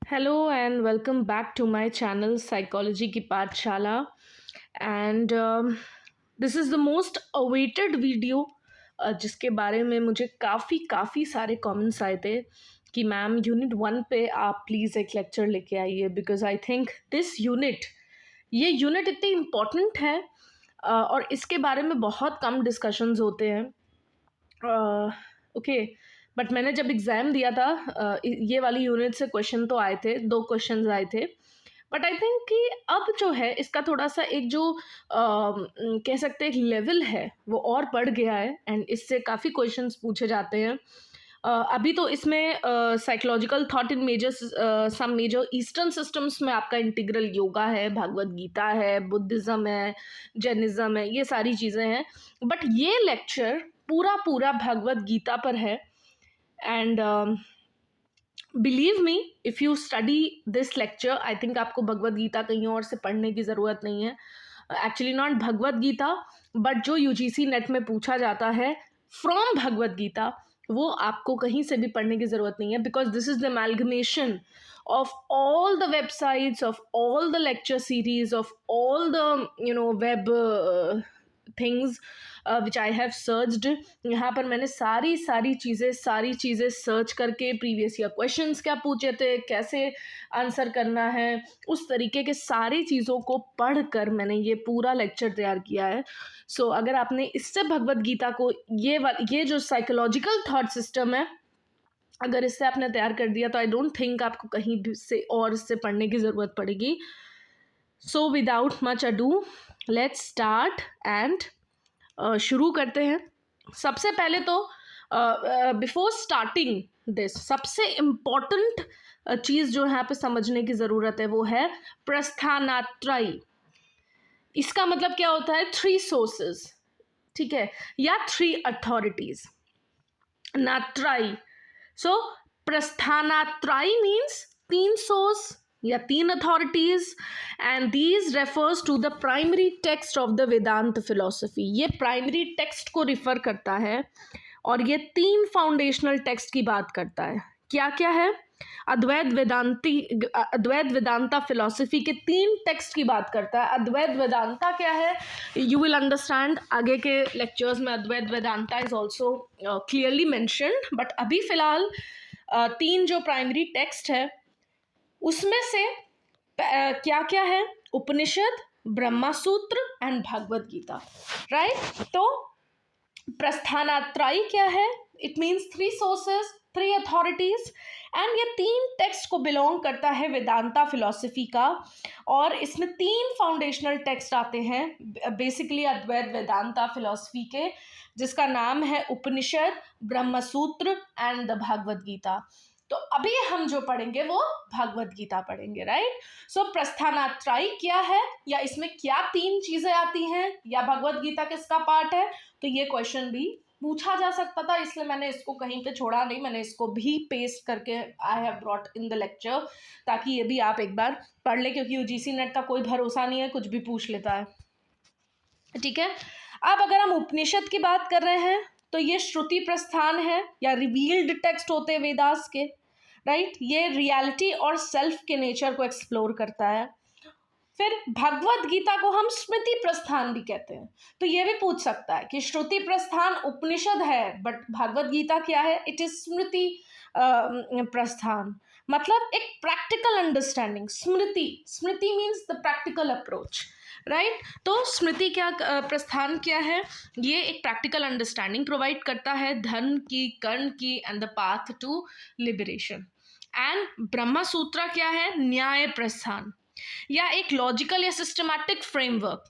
Hello and welcome back to my channel Psychology की पाठशाला and this is the most awaited video जिसके बारे में मुझे काफ़ी सारे कमेंट्स आए थे कि मैम यूनिट 1 पे आप प्लीज़ एक लेक्चर लेके आइए बिकॉज आई थिंक दिस ये यूनिट इतनी इम्पॉर्टेंट है और इसके बारे में बहुत कम डिस्कशंस होते हैं ओके बट मैंने जब एग्ज़ाम दिया था ये वाली यूनिट से क्वेश्चन तो आए थे, 2 क्वेश्चंस आए थे। बट आई थिंक कि अब जो है इसका थोड़ा-सा एक जो कह सकते हैं एक लेवल है वो और बढ़ गया है एंड इससे काफ़ी क्वेश्चंस पूछे जाते हैं। अभी तो इसमें psychological thought in some major eastern systems में आपका इंटीग्रल योगा है, भगवद गीता है, बुद्धिज़्म है, जैनिज़्म है, ये सारी चीज़ें हैं। बट ये लेक्चर पूरा भगवद गीता पर है and believe me if you study this lecture I think आपको भगवद गीता कहीं और से पढ़ने की ज़रूरत नहीं है। Actually not Bhagavad Gita but जो यूजीसी नेट में पूछा जाता है फ्रॉम भगवद गीता वो आपको कहीं से भी पढ़ने की ज़रूरत नहीं है because this is the amalgamation of all the websites, of all the lecture series, of all the web things which I have searched। यहाँ पर मैंने सारी चीज़ें सर्च करके प्रीवियस ईयर क्वेश्चंस क्या पूछे थे, कैसे आंसर करना है, उस तरीके के सारी चीज़ों को पढ़ कर मैंने ये पूरा लेक्चर तैयार किया है। सो अगर आपने इससे भगवद गीता को ये जो साइकोलॉजिकल थॉट सिस्टम है अगर इससे आपने तैयार कर दिया तो आई डोंट थिंक आपको कहीं से और इससे पढ़ने की ज़रूरत पड़ेगी। So without much ado let's start and शुरू करते हैं। सबसे पहले तो बिफोर स्टार्टिंग दिस सबसे इम्पॉर्टेंट चीज़ जो यहाँ पे समझने की ज़रूरत है वो है प्रस्थानात्रयी। इसका मतलब क्या होता है? 3 सोर्सेज, ठीक है, या 3 अथॉरिटीज़। नात्रयी, सो प्रस्थानात्रयी मीन्स 3 सोर्स या 3 authorities and these refers to the primary text of the Vedanta philosophy. ये प्राइमरी टेक्स्ट को रिफ़र करता है और ये 3 फाउंडेशनल टेक्स्ट की बात करता है। क्या क्या है? अद्वैत वेदांता फिलोसफी के 3 टेक्स्ट की बात करता है। अद्वैत वेदांता क्या है? यू विल अंडरस्टैंड आगे के लेक्चर्स में। Advaita Vedanta is also clearly mentioned but अभी फ़िलहाल 3 जो प्राइमरी टेक्स्ट है उसमें से क्या क्या है? उपनिषद, ब्रह्मा सूत्र एंड भगवद गीता, राइट? तो प्रस्थानात्रयी क्या है? It means 3 sources, 3 authorities and ये 3 टेक्स्ट को बिलोंग करता है वेदांता फिलॉसफी का और इसमें 3 फाउंडेशनल टेक्स्ट आते हैं बेसिकली अद्वैत वेदांता फिलॉसफी के, जिसका नाम है उपनिषद, ब्रह्मसूत्र एंड द भगवद गीता। तो अभी हम जो पढ़ेंगे वो भगवद गीता पढ़ेंगे, राइट? सो प्रस्थानात्रयी क्या है या इसमें क्या 3 चीज़ें आती हैं या भगवद गीता किसका पार्ट है, तो ये क्वेश्चन भी पूछा जा सकता था, इसलिए मैंने इसको कहीं पे छोड़ा नहीं, मैंने इसको भी पेस्ट करके I have brought in the lecture ताकि ये भी आप एक बार पढ़ ले, क्योंकि यूजीसी नेट का कोई भरोसा नहीं है, कुछ भी पूछ लेता है, ठीक है? अब अगर हम उपनिषद की बात कर रहे हैं तो ये श्रुति प्रस्थान है या रिवील्ड टेक्स्ट होते हैं वेदास के, राइट? ये रियलिटी और सेल्फ के नेचर को एक्सप्लोर करता है। फिर भगवद गीता को हम स्मृति प्रस्थान भी कहते हैं। तो ये भी पूछ सकता है कि श्रुति प्रस्थान उपनिषद है बट भगवद गीता क्या है? इट इज स्मृति प्रस्थान, मतलब एक practical understanding. Smriti means the practical approach, right? तो स्मृति क्या प्रस्थान क्या है? ये एक प्रैक्टिकल अंडरस्टैंडिंग प्रोवाइड करता है धर्म की, कर्ण की and the path to liberation. And Brahma Sutra क्या है? न्याय प्रस्थान या एक लॉजिकल या सिस्टमैटिक फ्रेमवर्क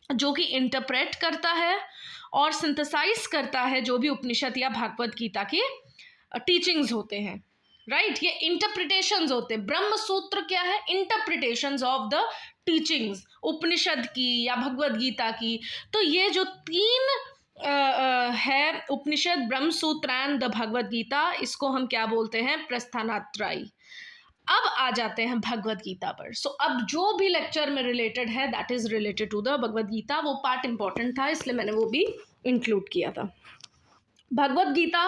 जो कि इंटरप्रेट करता है और सिंथेसाइज करता है जो भी उपनिषद या भागवत गीता के टीचिंग्स होते हैं, राइट? ये इंटरप्रिटेशंस होते हैं। ब्रह्म सूत्र क्या है? इंटरप्रिटेशंस ऑफ द टीचिंग्स उपनिषद की या भगवद गीता की। तो ये जो 3 है उपनिषद, ब्रह्म सूत्र एंड द भगवद गीता, इसको हम क्या बोलते हैं? प्रस्थानात्रयी। अब आ जाते हैं भगवद गीता पर। सो अब जो भी लेक्चर में रिलेटेड है that is related to the Bhagavad Gita, वो पार्ट इंपॉर्टेंट था इसलिए मैंने वो भी इंक्लूड किया था। भगवत गीता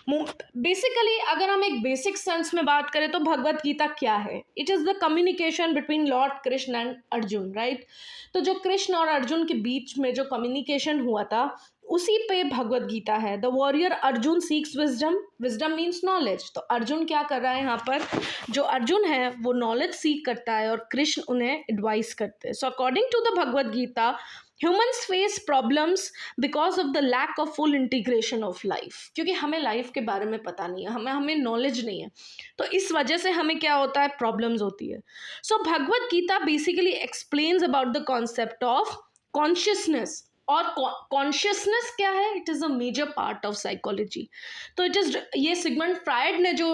बेसिकली अगर हम एक बेसिक सेंस में बात करें तो भगवत गीता क्या है? It is the communication between Lord Krishna and Arjun, right? तो जो कृष्ण और अर्जुन के बीच में जो कम्युनिकेशन हुआ था उसी पे भगवत गीता है। The warrior Arjun seeks wisdom, wisdom means knowledge. तो अर्जुन क्या कर रहा है यहाँ पर? जो अर्जुन है वो नॉलेज सीख करता है और कृष्ण उन्हें एडवाइस करते हैं। So according to the Bhagavad Gita, humans face problems because of the lack of full integration of life. क्योंकि हमें लाइफ के बारे में पता नहीं है, हमें नॉलेज नहीं है, तो इस वजह से हमें क्या होता है? प्रॉब्लम्स होती है। So Bhagavad Gita basically explains about the concept of consciousness. और कॉन्शियसनेस क्या है? It is a major part of psychology. तो इट इज़, ये सिगमंड फ्रायड ने जो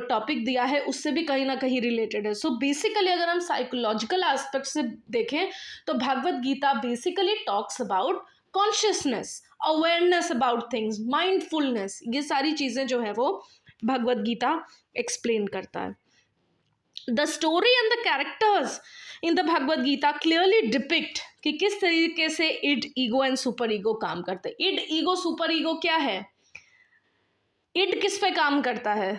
टॉपिक दिया है उससे भी कहीं ना कहीं रिलेटेड है। सो बेसिकली अगर हम साइकोलॉजिकल एस्पेक्ट से देखें तो Bhagavad Gita basically talks about consciousness, awareness about things, mindfulness, ये सारी चीज़ें जो है वो भगवत गीता एक्सप्लेन करता है। The story and the characters in the Bhagavad Gita clearly depict कि किस तरीके से id, ego and super ego काम करते हैं। इड, ईगो, सुपर ईगो क्या है? इड किस पे काम करता है?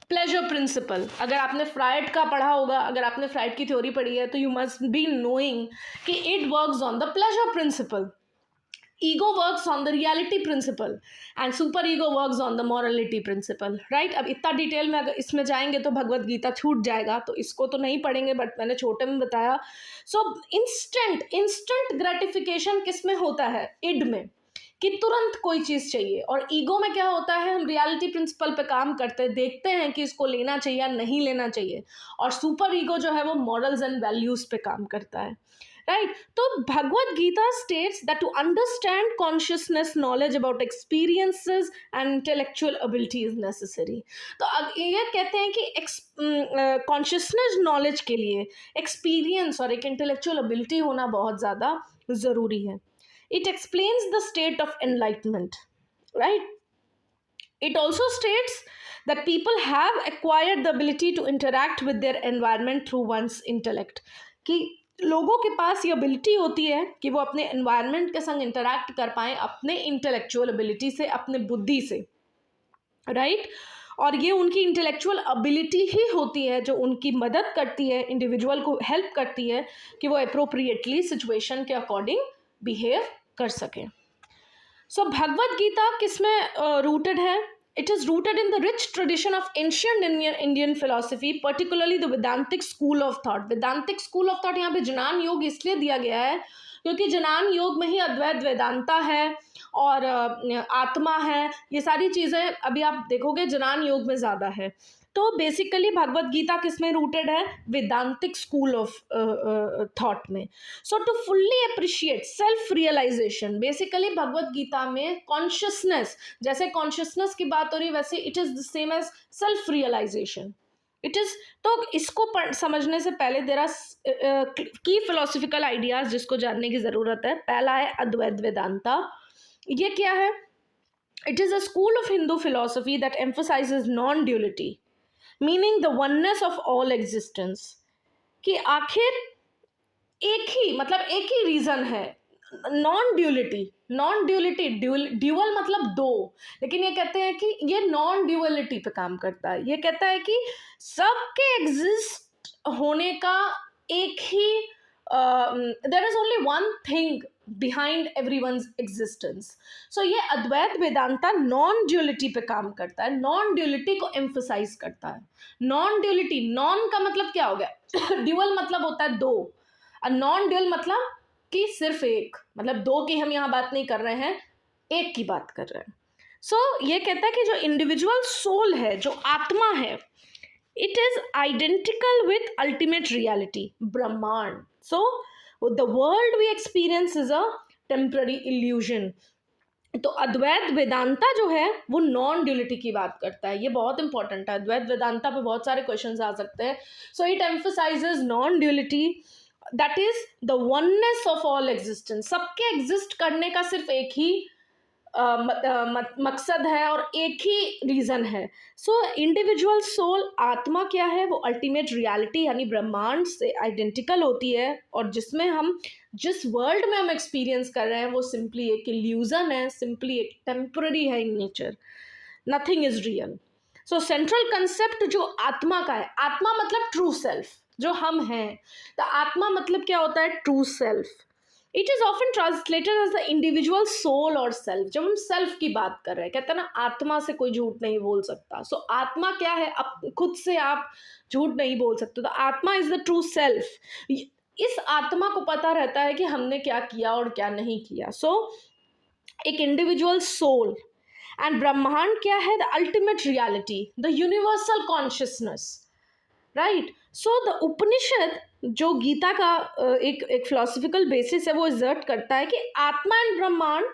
Pleasure principal. अगर आपने फ्रायड का पढ़ा होगा, अगर आपने फ्रायड की थ्योरी पढ़ी है तो यू मस्ट बी नोइंग कि it works on the pleasure principle, ego works on the reality principle and super ego works on the morality principle, right? अब इतना डिटेल में अगर इसमें जाएंगे तो भगवत गीता छूट जाएगा, तो इसको तो नहीं पढ़ेंगे, बट मैंने छोटे में बताया। सो इंस्टेंट ग्रेटिफिकेशन किस में होता है? इड में, कि तुरंत कोई चीज़ चाहिए। और ईगो में क्या होता है? हम रियलिटी प्रिंसिपल पे काम करते हैं, देखते हैं कि इसको लेना चाहिए या नहीं लेना चाहिए। और सुपर ईगो जो है वो मॉरल्स एंड वैल्यूज पे काम करता है, राइट? तो Bhagavad Gita states that to understand consciousness, knowledge about experiences and intellectual ability is necessary. तो अब ये कहते हैं कि कॉन्शियसनेस नॉलेज के लिए एक्सपीरियंस और एक इंटेलेक्चुअल एबिलिटी होना बहुत ज़्यादा ज़रूरी है। It explains the state of enlightenment, right? It also states that people have acquired the ability to interact with their environment through one's intellect, कि लोगों के पास ये एबिलिटी होती है कि वो अपने एनवायरनमेंट के संग इंटरैक्ट कर पाएँ अपने इंटेलेक्चुअल एबिलिटी से, अपने बुद्धि से, राइट? और ये उनकी इंटेलेक्चुअल एबिलिटी ही होती है जो उनकी मदद करती है, इंडिविजुअल को हेल्प करती है कि वो अप्रोप्रिएटली सिचुएशन के अकॉर्डिंग बिहेव कर सकें। सो भगवत गीता किस में रूटेड है? It is rooted in the rich tradition of ancient Indian philosophy, particularly the वेदांतिक school of thought. वेदांतिक school of thought यहाँ पे जनान योग इसलिए दिया गया है क्योंकि जनान योग में ही अद्वैत वेदांता है और आत्मा है, ये सारी चीज़ें अभी आप देखोगे जनान योग में ज़्यादा है। तो बेसिकली भगवत गीता किस में रूटेड है? वेदांतिक स्कूल ऑफ थॉट में। So to fully appreciate self realization, basically Bhagavad Gita में कॉन्शियसनेस, जैसे कॉन्शियसनेस की बात हो रही है वैसे it is the same as self realization. It is, तो इसको समझने से पहले there are key philosophical ideas जिसको जानने की ज़रूरत है। पहला है अद्वैत वेदांता। ये क्या है? It is a school of Hindu philosophy that emphasises non duality, meaning the oneness of all existence, कि आखिर एक ही, मतलब एक ही रीज़न है, non duality. Non duality, dual मतलब दो, लेकिन ये कहते हैं कि ये नॉन ड्यूअलिटी पे काम करता है। ये कहता है कि सबके एग्जिस्ट होने का एक ही, there is only one thing behind everyone's existence. So ये अद्वैत वेदांता नॉन ड्यूलिटी पे काम करता है, नॉन ड्यूलिटी को एम्फसाइज करता है। नॉन ड्यूलिटी, नॉन का मतलब क्या हो गया? ड्यूअल मतलब होता है दो, और नॉन ड्यूअल मतलब कि सिर्फ एक, मतलब दो की हम यहाँ बात नहीं कर रहे हैं, एक की बात कर रहे हैं। सो ये कहता है कि जो इंडिविजुअल सोल है, जो आत्मा है, it is identical with ultimate reality, ब्रह्मांड। So the world we experience is a temporary illusion. तो अद्वैत वेदांता जो है वो नॉन ड्यूलिटी की बात करता है। ये बहुत इंपॉर्टेंट है, अद्वैत वेदांता पे बहुत सारे क्वेश्चंस आ सकते हैं। So it emphasises non duality, that is the oneness of all existence. सबके एग्जिस्ट करने का सिर्फ एक ही मकसद है और एक ही रीज़न है। सो इंडिविजुअल सोल, आत्मा क्या है, वो अल्टीमेट रियलिटी यानी ब्रह्मांड से आइडेंटिकल होती है, और जिसमें हम जिस वर्ल्ड में हम एक्सपीरियंस कर रहे हैं वो सिंपली एक इल्यूज़न है, सिंपली एक टेम्पररी है in nature, nothing is real. So central concept जो आत्मा का है, आत्मा मतलब ट्रू सेल्फ, जो हम हैं। तो आत्मा मतलब क्या होता है, true self. It is often translated as the individual soul और सेल्फ। जब हम सेल्फ की बात कर रहे हैं, कहते हैं ना आत्मा से कोई झूठ नहीं बोल सकता। सो आत्मा क्या है, अब खुद से आप झूठ नहीं बोल सकते। तो आत्मा इज द ट्रू सेल्फ। इस आत्मा को पता रहता है कि हमने क्या किया और क्या नहीं किया। सो एक इंडिविजुअल सोल एंड ब्रह्मांड क्या है, the ultimate reality, the universal consciousness, right. So the Upanishad जो गीता का एक फिलोसफिकल बेसिस है, वो एग्जर्ट करता है कि atma and brahmand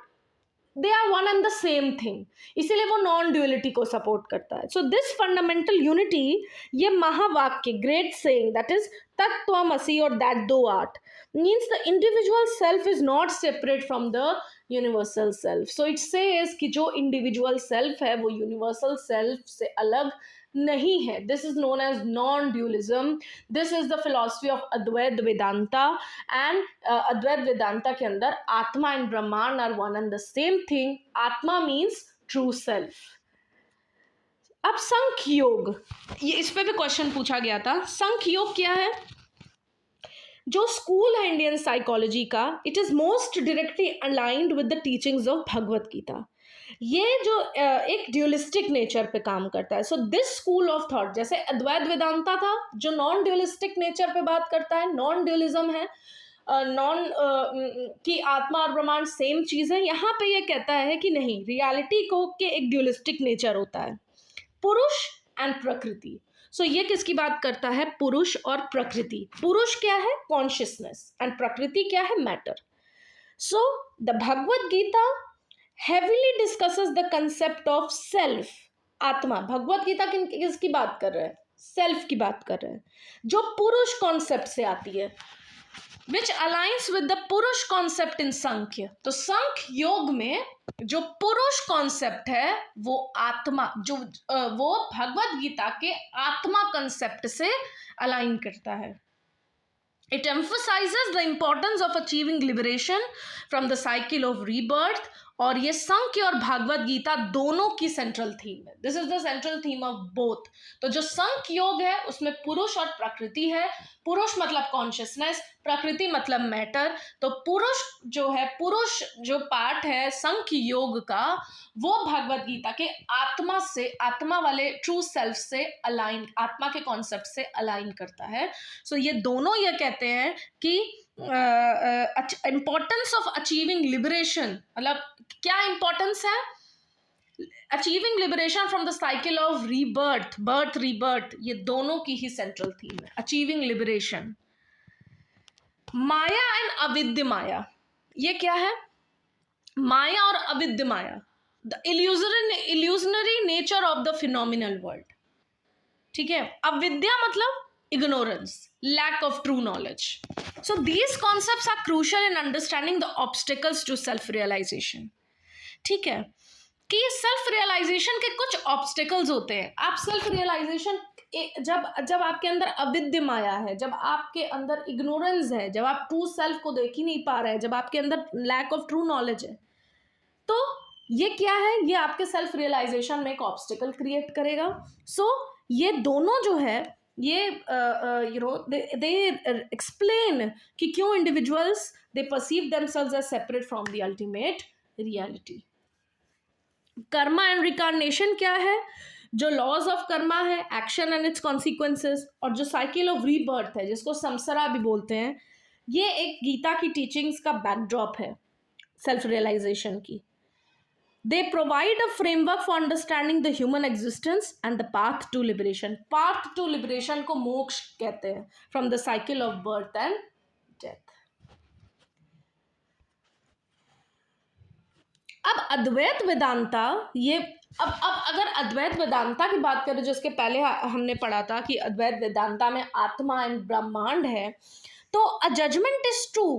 they are one and the same thing, इसीलिए वो नॉन ड्यूअलिटी को सपोर्ट करता है। सो दिस फंडामेंटल यूनिटी, ये महावाक्य ग्रेट सेइंग दैट इज तत्त्वमसि और दैट दो art, means the individual self is not separate from the universal self. So it says कि जो इंडिविजुअल सेल्फ है वो यूनिवर्सल सेल्फ से अलग नहीं है। This is known as non dualism. This is the philosophy of Advaita Vedanta. And Advaita Vedanta के अंदर atma and brahmand are one and the same thing. Atma means true self. अब सांख्य योग, ये इस पे भी क्वेश्चन पूछा गया था। सांख्य योग क्या है, जो स्कूल है इंडियन साइकोलॉजी का, it is most directly aligned with the teachings of Bhagavad Gita. ये जो एक ड्यूलिस्टिक नेचर पे काम करता है। So this school of thought, जैसे अद्वैत वेदांता था जो नॉन ड्यूलिस्टिक नेचर पे बात करता है, नॉन ड्यूलिज्म है, नॉन कि आत्मा और ब्रह्मांड सेम चीज़ है। यहाँ पे ये कहता है कि नहीं, रियलिटी को के एक ड्यूलिस्टिक नेचर होता है, पुरुष एंड प्रकृति। सो ये किसकी बात करता है, पुरुष और प्रकृति। पुरुष क्या है, कॉन्शियसनेस, एंड प्रकृति क्या है, matter. So the Bhagavad Gita heavily discusses the concept of self, आत्मा। भगवत गीता किसकी बात कर रहे हैं, सेल्फ की बात कर रहे हैं, जो पुरुष कॉन्सेप्ट से आती है, which aligns with the पुरुष कॉन्सेप्ट इन सांख्य। तो सांख्य योग में जो पुरुष कॉन्सेप्ट है वो आत्मा, जो वो भगवत गीता के आत्मा कॉन्सेप्ट से अलाइन करता है। It emphasizes the importance of achieving liberation from the cycle of rebirth, और ये सांख्य और भागवत गीता दोनों की सेंट्रल थीम है। This is the central theme of both. तो जो सांख्य योग है उसमें पुरुष और प्रकृति है। पुरुष मतलब कॉन्शियसनेस, प्रकृति मतलब मैटर। तो पुरुष जो है, पुरुष जो पार्ट है सांख्य योग का, वो भगवत गीता के आत्मा से, आत्मा वाले ट्रू सेल्फ से अलाइन, आत्मा के कॉन्सेप्ट से अलाइन करता है। सो ये दोनों ये कहते हैं कि इम्पोर्टेंस ऑफ अचीविंग लिबरेशन, मतलब क्या इंपॉर्टेंस है, achieving liberation from the cycle of rebirth, birth rebirth, ये दोनों की ही सेंट्रल थीम है, achieving liberation. Maya and avidya maya, ये क्या है, माया और अविद्य माया, the illusionary nature of the phenomenal world. ठीक है, अविद्या मतलब ignorance, lack of true knowledge. So these concepts are crucial in understanding the obstacles to self realization. ठीक है, कि सेल्फ रियलाइजेशन के कुछ ऑब्स्टिकल्स होते हैं। आप सेल्फ रियलाइजेशन जब आपके अंदर अविद्य माया है, जब आपके अंदर इग्नोरेंस है, जब आप ट्रू सेल्फ को देख ही नहीं पा रहे हैं, जब आपके अंदर लैक ऑफ ट्रू नॉलेज है, तो ये क्या है, ये आपके सेल्फ रियलाइजेशन में एक ऑब्स्टिकल क्रिएट करेगा। सो ये दोनों जो है, ये दे एक्सप्लेन कि क्यों individuals they perceive themselves as separate from the ultimate reality. Karma and reincarnation क्या है, जो लॉज ऑफ कर्मा है, एक्शन एंड इट्स कॉन्सिक्वेंसेस, और जो साइकिल ऑफ रीबर्थ है, जिसको समसरा भी बोलते हैं, ये एक गीता की टीचिंग्स का बैकड्रॉप है सेल्फ रियलाइजेशन की। They provide a framework for understanding the human existence and the path to liberation. Path to liberation को मोक्ष कहते हैं, from the cycle of birth and death. अब अद्वैत वेदांता, ये अब अगर अद्वैत वेदांता की बात करें, जिसके पहले हमने पढ़ा था कि अद्वैत वेदांता में आत्मा एंड ब्रह्मांड है, तो अ जजमेंट इज ट्रू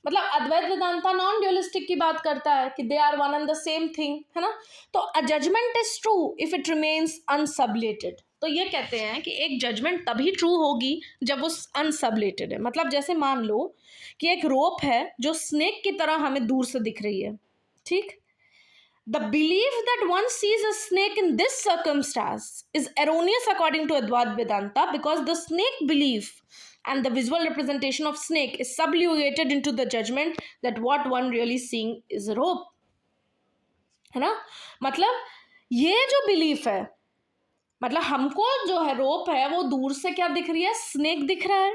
मतलब अद्वैत वेदांता नॉन ड्यूलिस्टिक की बात करता है कि they are one and the same thing, है ना। तो a judgement is true if it remains unsublated. तो ये कहते हैं कि एक जजमेंट तभी ट्रू होगी जब वो अनसबलेटेड है। मतलब जैसे मान लो कि एक रोप है जो स्नेक की तरह हमें दूर से दिख रही है, ठीक। The belief that one sees a snake in this circumstance is erroneous according to Advaita Vedanta, because the snake belief and the visual representation of snake is subjugated into the judgment that what one really seeing is a rope, है ना। मतलब ये जो belief है, मतलब हमको जो है रोप है वो दूर से क्या दिख रही है, स्नेक दिख रहा है।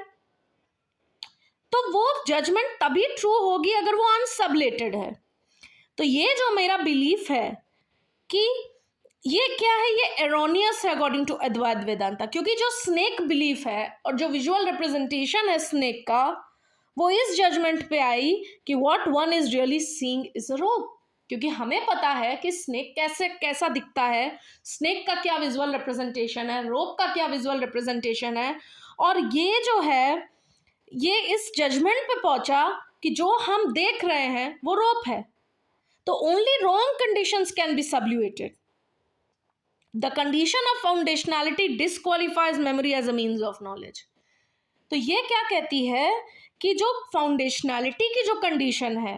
तो वो जजमेंट तभी ट्रू होगी अगर वो अनसबलेटेड है। तो ये जो मेरा बिलीफ है कि ये क्या है, ये एरोनियस है अकॉर्डिंग टू अद्वैत वेदांता, क्योंकि जो स्नेक बिलीफ है और जो विजुअल रिप्रेजेंटेशन है स्नेक का, वो इस जजमेंट पे आई कि what one is really seeing is a rope. क्योंकि हमें पता है कि स्नेक कैसा दिखता है, स्नेक का क्या विजुअल रिप्रेजेंटेशन है, रोप का क्या विजुअल रिप्रेजेंटेशन है, और ये जो है ये इस जजमेंट पे पहुंचा कि जो हम देख रहे हैं वो रोप है। तो only wrong conditions can be sublated. The condition of foundationality disqualifies memory as a means of knowledge. तो ये क्या कहती है कि जो फाउंडेशनैलिटी की जो कंडीशन है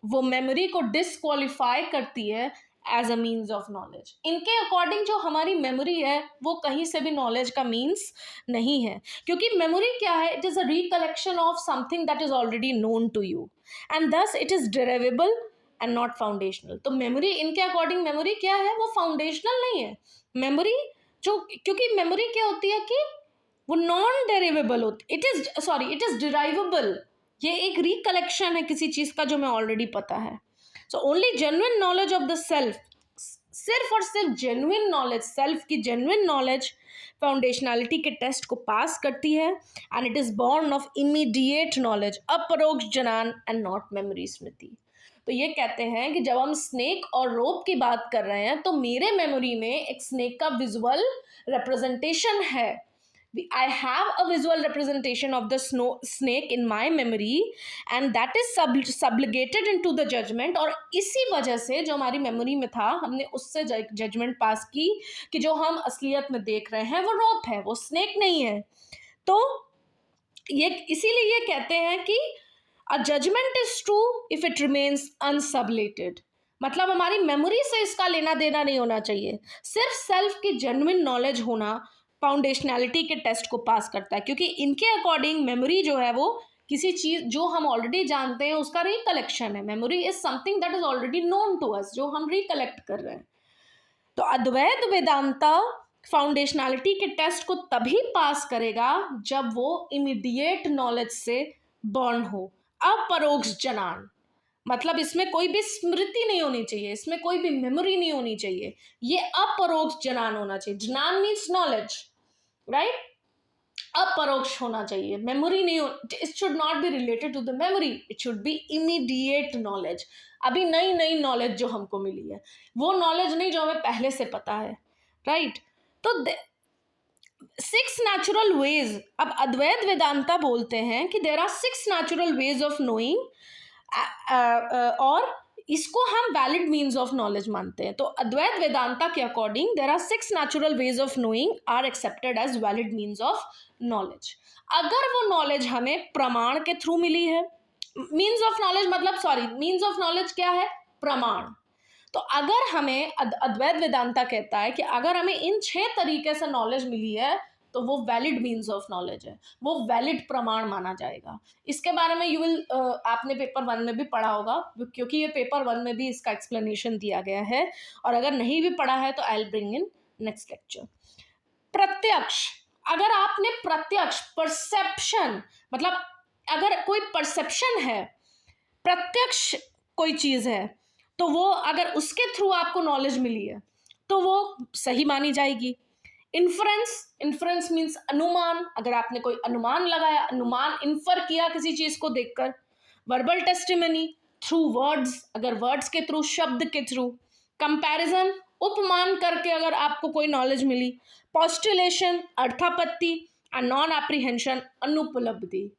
वो मेमोरी को डिस्क्वालिफाई करती है as a means of knowledge. इनके अकॉर्डिंग जो हमारी मेमोरी है वो कहीं से भी नॉलेज का मीन्स नहीं है, क्योंकि मेमोरी क्या है, it is a recollection of something that is already known to you and thus it is derivable and not foundational. तो मेमोरी, इनके अकॉर्डिंग मेमोरी क्या है, वो फाउंडेशनल नहीं है। मेमोरी जो, क्योंकि मेमोरी क्या होती है कि वो नॉन डेरिवेबल होती, इट इज डिराइवेबल। ये एक रिकलेक्शन है किसी चीज का जो मैं ऑलरेडी पता है। So only genuine knowledge of the self, सिर्फ और सिर्फ जेन्युइन नॉलेज, सेल्फ की जेन्युइन नॉलेज फाउंडेशनैलिटी के टेस्ट को पास करती है and it is born of immediate knowledge, अपरोक्ष ज्ञान एंड नॉट मेमोरी स्मृति। तो ये कहते हैं कि जब हम स्नेक और रोप की बात कर रहे हैं तो मेरे मेमोरी में एक स्नेक का विजुअल रिप्रेजेंटेशन है। I have a visual representation of the snake in my memory and that is subjugated into the judgment। और इसी वजह से जो हमारी मेमोरी में था हमने उससे जजमेंट पास की कि जो हम असलियत में देख रहे हैं वो रोप है, वो स्नेक नहीं है। तो ये इसीलिए ये कहते हैं कि a judgement is true if it remains unsublated. मतलब हमारी मेमोरी से इसका लेना देना नहीं होना चाहिए, सिर्फ सेल्फ की जेन्युइन नॉलेज होना फाउंडेशनैलिटी के टेस्ट को पास करता है, क्योंकि इनके अकॉर्डिंग मेमोरी जो है वो किसी चीज जो हम ऑलरेडी जानते हैं उसका रिकलेक्शन है। Memory is something that is already known to us, जो हम रिकलेक्ट कर रहे हैं। तो अद्वैत वेदांता फाउंडेशनैलिटी के टेस्ट को तभी पास करेगा जब वो इमीडिएट नॉलेज से बॉर्न हो, अपरोक्ष ज्ञान। मतलब इसमें कोई भी स्मृति नहीं होनी चाहिए, इसमें कोई भी मेमोरी नहीं होनी चाहिए, ये अपरोक्ष ज्ञान होना चाहिए। ज्ञान मीन्स नॉलेज, राइट। अपरोक्ष होना चाहिए, मेमोरी नहीं हो, it should not be related to the memory, it should be immediate knowledge. अभी नई नई नॉलेज जो हमको मिली है वो नॉलेज नहीं जो हमें पहले से पता है, राइट। तो 6 नेचुरल वेज, अब अद्वैत वेदांता बोलते हैं कि there are 6 natural ways of knowing, और इसको हम वैलिड मीन्स ऑफ नॉलेज मानते हैं। तो अद्वैत वेदांता के according there are 6 natural ways of knowing are accepted as valid means of knowledge, अगर वो नॉलेज हमें प्रमाण के थ्रू मिली है। मीन्स ऑफ नॉलेज मतलब, सॉरी, मीन्स ऑफ नॉलेज क्या है, प्रमाण। तो अगर हमें अद्वैत वेदांता कहता है कि अगर हमें इन 6 तरीके से नॉलेज मिली है तो वो वैलिड मीन्स ऑफ नॉलेज है, वो वैलिड प्रमाण माना जाएगा। इसके बारे में यू विल, आपने पेपर 1 में भी पढ़ा होगा, क्योंकि ये पेपर 1 में भी इसका एक्सप्लेनेशन दिया गया है, और अगर नहीं भी पढ़ा है तो I will bring in next lecture. प्रत्यक्ष, अगर आपने प्रत्यक्ष, परसेप्शन, मतलब अगर कोई परसेप्शन है, प्रत्यक्ष कोई चीज है, तो वो अगर उसके थ्रू आपको नॉलेज मिली है तो वो सही मानी जाएगी। इन्फ्रेंस मीन्स अनुमान, अगर आपने कोई अनुमान लगाया, अनुमान इन्फर किया किसी चीज को देखकर। वर्बल टेस्टिमनी, थ्रू वर्ड्स, अगर वर्ड्स के थ्रू, शब्द के थ्रू। कंपैरिजन, उपमान करके अगर आपको कोई नॉलेज मिली। पॉस्टुलेशन, अर्थापत्ति, एंड नॉन एप्रीहेंशन, अनुपलब्धि।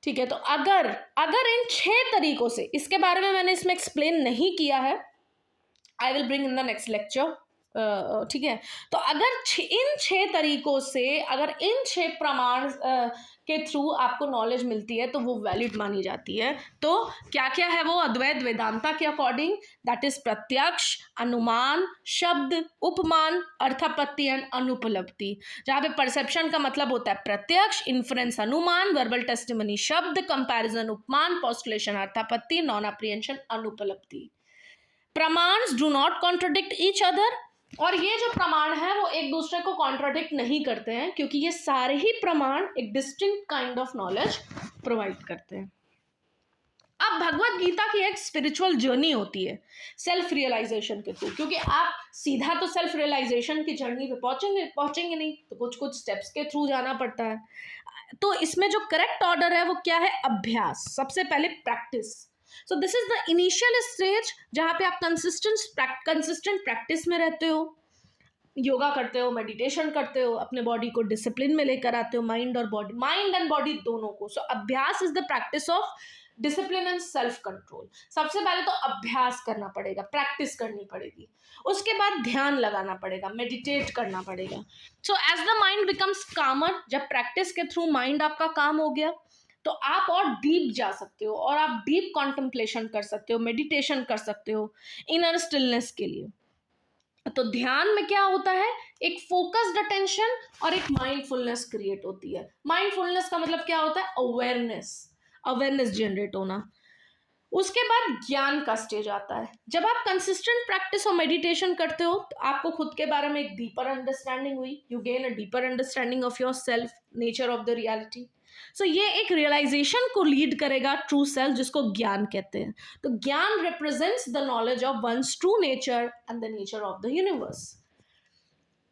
ठीक है, तो अगर अगर इन 6 तरीकों से, इसके बारे में मैंने इसमें एक्सप्लेन नहीं किया है, I will bring in the next lecture, ठीक है। तो अगर इन 6 तरीकों से, अगर इन 6 प्रमाण के थ्रू आपको नॉलेज मिलती है तो वो वैलिड मानी जाती है। तो क्या क्या है वो अद्वैत वेदांता के अकॉर्डिंग, दैट इज प्रत्यक्ष, अनुमान, शब्द, उपमान, अर्थापत्ति एंड अनुपलब्धि। जहाँ पे परसेप्शन का मतलब होता है प्रत्यक्ष, इन्फ्रेंस अनुमान, वर्बल टेस्टिमनी शब्द, कंपैरिजन उपमान, पोस्टुलेशन अर्थापत्ति, नॉन अप्रिहेंशन अनुपलब्धि। प्रमाण्स do not contradict each other, और ये जो प्रमाण है वो एक दूसरे को कॉन्ट्रोडिक्ट नहीं करते हैं, क्योंकि ये सारे ही प्रमाण एक distinct kind of knowledge provide करते हैं। अब भगवत गीता की एक स्पिरिचुअल जर्नी होती है सेल्फ रियलाइजेशन के थ्रू, क्योंकि आप सीधा तो सेल्फ रियलाइजेशन की जर्नी पे पहुंचेंगे नहीं, तो कुछ कुछ स्टेप्स के थ्रू जाना पड़ता है। तो इसमें जो करेक्ट ऑर्डर है वो क्या है? अभ्यास, सबसे पहले practice. So this is the initial stage जहाँ पे आप कंसिस्टेंट प्रैक्टिस में रहते हो, योगा करते हो, मेडिटेशन करते हो, अपने बॉडी को डिसिप्लिन में लेकर आते हो, माइंड एंड बॉडी दोनों को। सो अभ्यास is the practice of discipline and self control. सबसे पहले तो अभ्यास करना पड़ेगा, प्रैक्टिस करनी पड़ेगी, उसके बाद ध्यान लगाना पड़ेगा, मेडिटेट करना पड़ेगा। So as the mind becomes calmer, जब प्रैक्टिस के थ्रू माइंड आपका काम हो गया तो आप और डीप जा सकते हो, और आप डीप कॉन्टेम्पलेशन कर सकते हो, मेडिटेशन कर सकते हो इनर स्टिलनेस के लिए। तो ध्यान में क्या होता है? एक फोकस्ड अटेंशन और एक माइंडफुलनेस क्रिएट होती है। माइंडफुलनेस का मतलब क्या होता है? अवेयरनेस जनरेट होना। उसके बाद ज्ञान का स्टेज आता है। जब आप कंसिस्टेंट प्रैक्टिस और मेडिटेशन करते हो तो आपको खुद के बारे में एक डीपर अंडरस्टैंडिंग हुई, you gain a deeper understanding of your self, nature of the reality. So ये एक रियलाइजेशन को लीड करेगा ट्रू सेल्फ, जिसको ज्ञान कहते हैं। तो jnana represents the knowledge of one's true nature and the nature of the universe.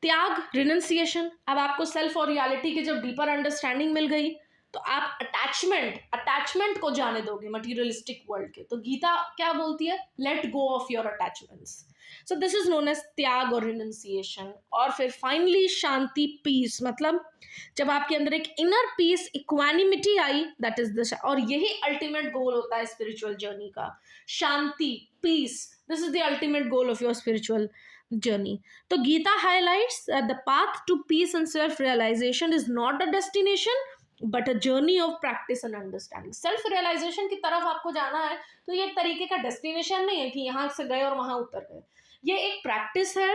Tyaga, renunciation. अब आपको सेल्फ और रियलिटी की जब डीपर अंडरस्टैंडिंग मिल गई तो आप अटैचमेंट को जाने दोगे मटीरियलिस्टिक वर्ल्ड के। तो गीता क्या बोलती है? Let go of your attachments. So this is known as tyaga और रिनंसिएशन। और फिर फाइनली शांति, पीस, मतलब जब आपके अंदर एक इनर पीस, इक्वानिमिटी आई, दैट इज द, और यही अल्टीमेट गोल होता है स्पिरिचुअल जर्नी का, शांति, peace. This is the ultimate goal of your spiritual journey. तो Gita highlights that the path to peace and self-realization is not a destination but a journey of practice and understanding. Self realization की तरफ आपको जाना है तो ये एक तरीके का डेस्टिनेशन नहीं है कि यहाँ से गए और वहाँ उतर गए। ये एक प्रैक्टिस है,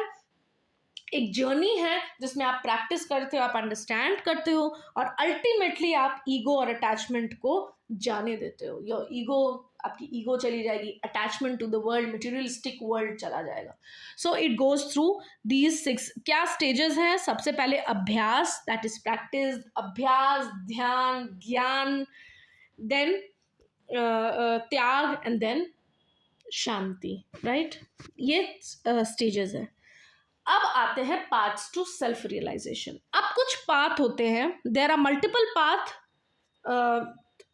एक जर्नी है जिसमें आप प्रैक्टिस करते हो, आप अंडरस्टैंड करते हो, और अल्टीमेटली आप ईगो और अटैचमेंट को जाने देते हो। योर ईगो, आपकी ईगो चली जाएगी, attachment to the world, materialistic world चला जाएगा। So it goes through these 6 क्या स्टेजेस हैं? सबसे पहले अभ्यास, दैट इज प्रैक्टिस, अभ्यास, ध्यान, ज्ञान, देन त्याग, एंड देन शांति, राइट? ये स्टेजेस हैं। अब आते हैं पाथ्स टू सेल्फ रियलाइजेशन। अब कुछ पाथ होते हैं, there are multiple path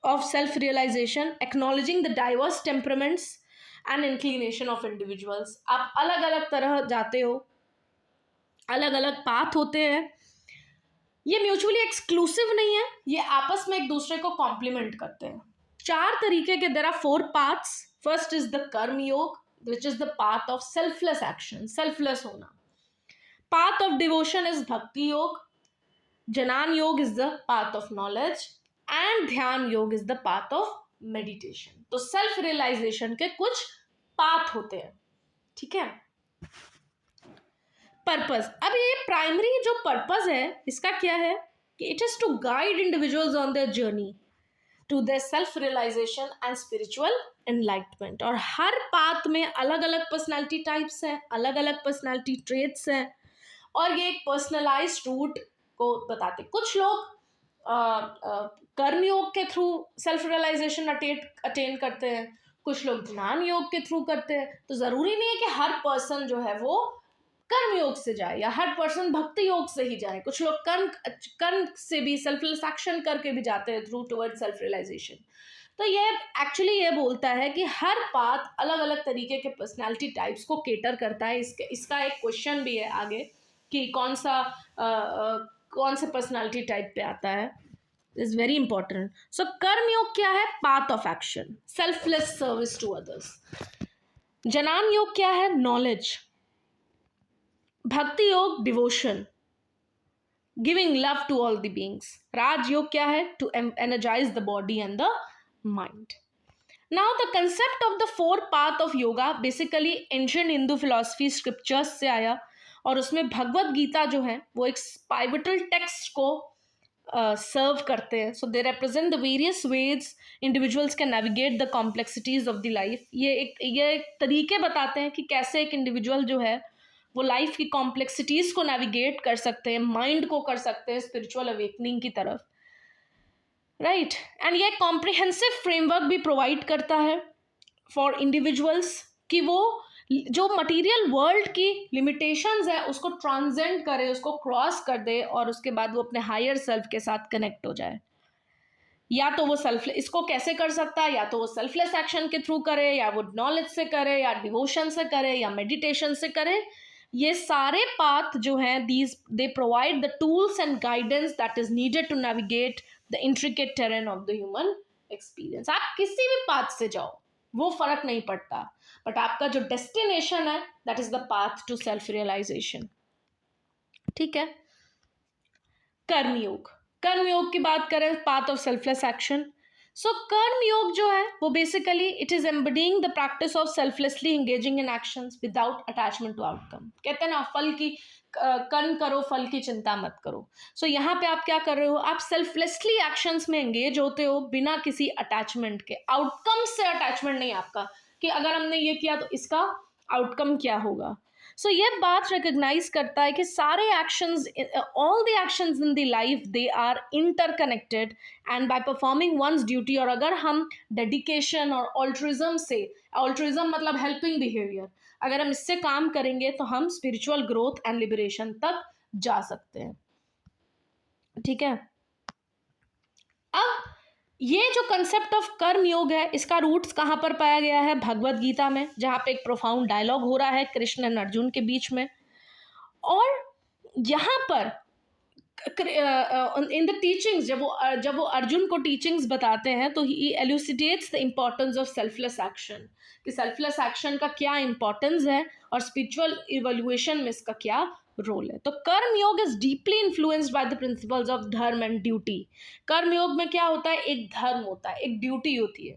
of self realization, acknowledging the diverse temperaments and inclination of individuals. आप अलग अलग तरह जाते हो, अलग अलग पाथ होते हैं, ये म्यूचुअली एक्सक्लूसिव नहीं है, ये आपस में एक दूसरे को कॉम्प्लीमेंट करते हैं। 4 तरीके के, there are 4 paths. First is the karma yoga, which is the path of selfless action, selfless होना। Path of devotion is Bhakti Yoga. Jnana Yoga is the path of knowledge. And Dhyan Yoga is the path of meditation. तो self realization के कुछ path होते हैं, ठीक है? Purpose. अब ये primary जो purpose है इसका क्या है कि it is to guide individuals on their journey to their self realization and spiritual enlightenment. और हर path में अलग अलग personality types हैं, अलग अलग personality traits हैं, और ये एक पर्सनलाइज्ड रूट को बताते। कुछ लोग कर्म योग के थ्रू सेल्फ रियलाइजेशन अटेन करते हैं, कुछ लोग ज्ञान योग के थ्रू करते हैं। तो ज़रूरी नहीं है कि हर पर्सन जो है वो कर्म योग से जाए या हर पर्सन भक्ति योग से ही जाए। कुछ लोग कर्म से भी, सेल्फलेस एक्शन करके भी जाते हैं थ्रू टुवर्ड सेल्फ रियलाइजेशन। तो ये एक्चुअली ये बोलता है कि हर पाथ अलग अलग तरीके के पर्सनैलिटी टाइप्स को केटर करता है। इसका एक क्वेश्चन भी है आगे कि कौन से पर्सनालिटी टाइप पे आता है। Is very important. सो कर्म योग क्या है? Path of action, selfless service to others. Jnana Yoga क्या है? Knowledge. Bhakti Yoga devotion, giving love to all the beings. Raja Yoga क्या है? To energize the body and the mind. Now the concept of the four path of yoga basically ancient Hindu philosophy scriptures से आया, और उसमें भगवत गीता जो है वो एक पाइवटल टेक्स्ट को सर्व करते हैं. So they represent the various ways individuals can navigate the complexities of the life. ये एक तरीके बताते हैं कि कैसे एक इंडिविजुअल जो है वो लाइफ की कॉम्प्लेक्सिटीज को नेविगेट कर सकते हैं, माइंड को कर सकते हैं स्पिरिचुअल अवेकनिंग की तरफ, राइट. एंड ये कॉम्प्रिहेंसिव फ्रेमवर्क भी प्रोवाइड करता है फॉर इंडिविजुअल्स कि वो जो मटेरियल वर्ल्ड की लिमिटेशंस है उसको ट्रांसेंड करे, उसको क्रॉस कर दे, और उसके बाद वो अपने हायर सेल्फ के साथ कनेक्ट हो जाए. या तो वो इसको कैसे कर सकता है? या तो वो सेल्फलेस एक्शन के थ्रू करे, या वो नॉलेज से करे, या डिवोशन से करे, या मेडिटेशन से करे. ये सारे पाथ जो हैं they provide the tools and guidance that is needed to navigate the intricate terrain of the human experience. आप किसी भी पाथ से जाओ वो फर्क नहीं पड़ता, बट आपका जो डेस्टिनेशन है that is the path to self realization. ठीक है. कर्मयोग. कर्मयोग की बात करें, path of selfless action. So Karmayoga जो है वो basically it is embodying the practice of selflessly engaging in actions without attachment to outcome. कहते हैं ना, फल की कर्म करो, फल की चिंता मत करो. सो यहाँ पे आप क्या कर रहे हो? आप सेल्फलेसली एक्शंस में एंगेज होते हो बिना किसी अटैचमेंट के. आउटकम से अटैचमेंट नहीं आपका कि अगर हमने ये किया तो इसका आउटकम क्या होगा. सो ये बात रिकग्नाइज करता है कि सारे actions, all the actions in the life they are interconnected, and by performing one's duty, और अगर हम डेडिकेशन और ऑल्ट्रिज्म से, ऑल्ट्रिज्म मतलब हेल्पिंग बिहेवियर, अगर हम इससे काम करेंगे तो हम स्पिरिचुअल ग्रोथ एंड लिबरेशन तक जा सकते हैं. ठीक है. अब ये जो कंसेप्ट ऑफ कर्म योग है इसका रूट्स कहाँ पर पाया गया है? भगवत गीता में, जहाँ पे एक प्रोफाउंड डायलॉग हो रहा है कृष्ण एंड अर्जुन के बीच में. और यहाँ पर इन द टीचिंग्स जब वो अर्जुन को टीचिंग्स बताते हैं तो he elucidates the importance of selfless action, कि सेल्फलेस एक्शन का क्या इंपॉर्टेंस है और स्पिरिचुअल इवोल्यूशन में इसका क्या रोल है. तो कर्म yoga is deeply influenced by the principles of धर्म एंड ड्यूटी. कर्म योग में क्या होता है? एक धर्म होता है, एक ड्यूटी होती है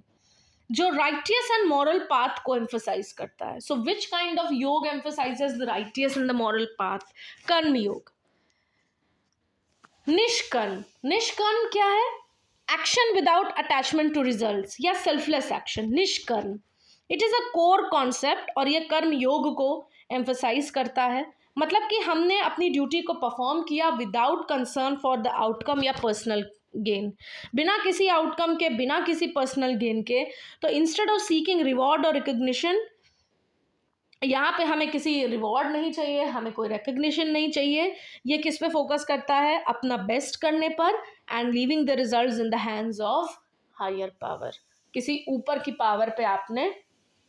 जो राइटियस एंड मॉरल पाथ को एम्फसाइज करता है. So which kind of yoga emphasizes the righteous and the moral path? Karma Yoga. Nishkarma. Nishkarma क्या है? Action without attachment to results या selfless action. Nishkarma it is a core concept, और ये कर्म योग को एम्फसाइज करता है. मतलब कि हमने अपनी ड्यूटी को परफॉर्म किया without concern for the outcome या पर्सनल गेन, बिना किसी आउटकम के, बिना किसी पर्सनल गेन के. तो इंस्टेड ऑफ सीकिंग रिवॉर्ड और रिकग्निशन, यहाँ पे हमें किसी रिवॉर्ड नहीं चाहिए, हमें कोई रिकग्निशन नहीं चाहिए. ये किस पे फोकस करता है? अपना बेस्ट करने पर, and leaving the results in the hands of higher power. किसी ऊपर की पावर पे आपने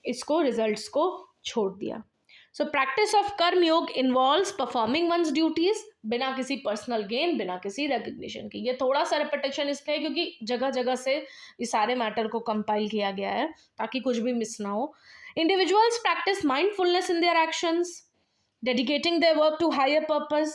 इसको, रिजल्ट्स को छोड़ दिया. सो प्रैक्टिस ऑफ कर्म योग इन्वॉल्व्स परफॉर्मिंग वंस ड्यूटीज बिना किसी पर्सनल गेन, बिना किसी रिकग्निशन की. ये थोड़ा सा रिपीटेशन इसलिए क्योंकि जगह जगह से ये सारे मैटर को कंपाइल किया गया है ताकि कुछ भी मिस ना हो. Individuals practice mindfulness in their actions, dedicating their work to higher purpose,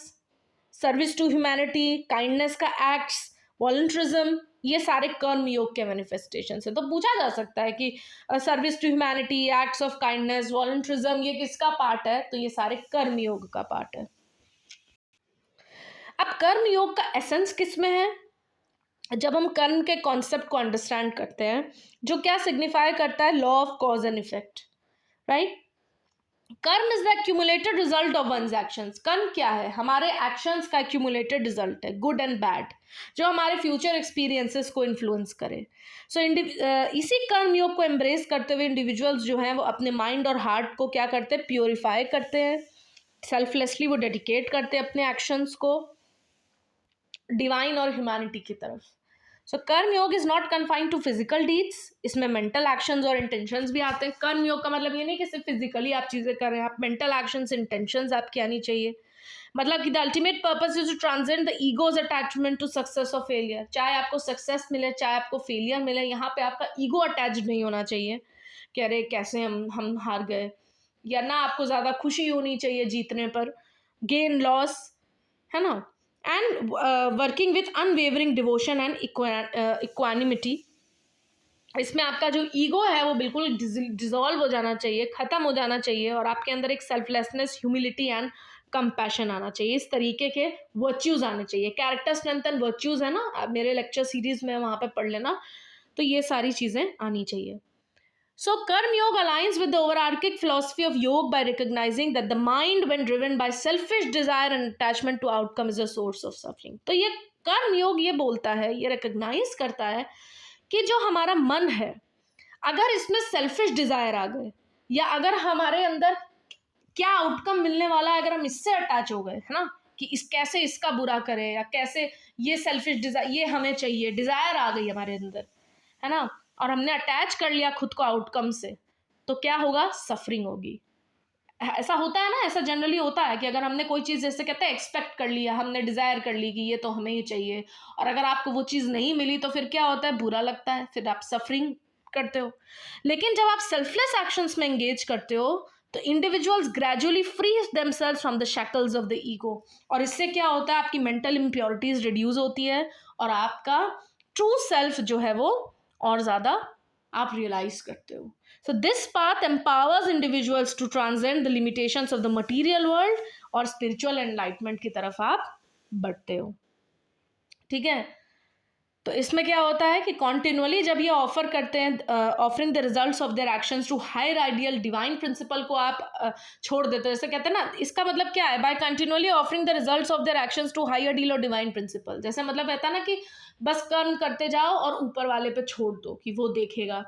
service to humanity, kindness का acts, volunteerism, ये सारे कर्म योग के मैनिफेस्टेशन है. तो पूछा जा सकता है कि service to humanity, acts of kindness, volunteerism, ये किसका पार्ट है? तो ये सारे कर्म योग का पार्ट है. अब कर्म योग का एसेंस किस में है? जब हम कर्म के कॉन्सेप्ट को अंडरस्टैंड करते हैं, जो क्या सिग्निफाई करता है? Law of cause and effect, right. Karma is the accumulated result of one's actions. कर्म क्या है? हमारे एक्शंस का एक्यूमुलेटेड रिजल्ट है, गुड एंड बैड, जो हमारे फ्यूचर एक्सपीरियंसेस को इन्फ्लुएंस करे. सो इसी कर्म योग को एम्ब्रेस करते हुए इंडिविजुअल्स जो हैं वो अपने माइंड और हार्ट को क्या करते हैं? प्योरीफाई करते हैं. सेल्फलेसली वो डेडिकेट करते हैं अपने एक्शंस को डिवाइन और ह्यूमैनिटी की तरफ. So karma yoga is not confined to physical deeds. इसमें मेंटल एक्शंस और इंटेंशंस भी आते हैं. कर्म योग का मतलब ये नहीं कि सिर्फ फिजिकली आप चीज़ें कर रहे हैं, आप मेंटल एक्शंस, इंटेंशंस आपकी आनी चाहिए. मतलब कि the ultimate purpose is to transcend the ego's attachment to success और फेलियर। चाहे आपको सक्सेस मिले चाहे आपको फेलियर मिले, यहाँ पे आपका ईगो अटैच्ड नहीं होना चाहिए कि अरे कैसे हम हार गए, या ना आपको ज़्यादा खुशी होनी चाहिए जीतने पर, गेन लॉस, है ना। And working with unwavering devotion and equanimity. इसमें आपका जो ईगो है वो बिल्कुल डिजॉल्व हो जाना चाहिए, ख़त्म हो जाना चाहिए, और आपके अंदर एक सेल्फलेसनेस, ह्यूमिलिटी एंड कंपैशन आना चाहिए। इस तरीके के वर्च्यूज आने चाहिए। कैरेक्टर स्ट्रेंथ एंड वर्च्यूज है ना, आप मेरे लेक्चर सीरीज में वहाँ पे पढ़ लेना, तो ये सारी चीज़ें आनी चाहिए। So, Karm Yoga aligns with the overarching philosophy of yoga by recognizing that the mind, when driven by selfish desire and attachment to outcome, is a source of suffering. तो ये कर्म योग ये बोलता है, ये रिकग्नाइज करता है कि जो हमारा मन है, अगर इसमें सेल्फिश डिजायर आ गए, या अगर हमारे अंदर क्या आउटकम मिलने वाला है, अगर हम इससे अटैच हो गए, है ना, कि इस कैसे इसका बुरा करें, या कैसे ये सेल्फिश डिजायर, ये हमें चाहिए, डिजायर आ गई हमारे अंदर, है ना, और हमने अटैच कर लिया खुद को आउटकम से, तो क्या होगा? सफरिंग होगी। ऐसा होता है ना, ऐसा जनरली होता है कि अगर हमने कोई चीज़ जैसे कहते हैं एक्सपेक्ट कर लिया, हमने डिज़ायर कर ली कि ये तो हमें ही चाहिए, और अगर आपको वो चीज़ नहीं मिली तो फिर क्या होता है? बुरा लगता है, फिर आप सफरिंग करते हो। लेकिन जब आप सेल्फलेस एक्शंस में एंगेज करते हो तो individuals gradually free themselves from the shackles of the ego, और इससे क्या होता है? आपकी मेंटल इम्प्योरिटीज रिड्यूस होती है, और आपका ट्रू सेल्फ जो है वो और ज़्यादा आप रियलाइज करते हो। So this path empowers individuals to transcend the limitations of the material world, और spiritual enlightenment की तरफ आप बढ़ते हो। ठीक है, तो इसमें क्या होता है कि कॉन्टिन्यूअली जब ये ऑफर करते हैं, offering the results of their actions to higher ideal divine principle को आप छोड़ देते हो। जैसे कहते हैं ना, इसका मतलब क्या है? By continuously offering the results of their actions to higher ideal और डिवाइन प्रिंसिपल, जैसे मतलब रहता है ना कि बस कर्म करते जाओ और ऊपर वाले पे छोड़ दो कि वो देखेगा,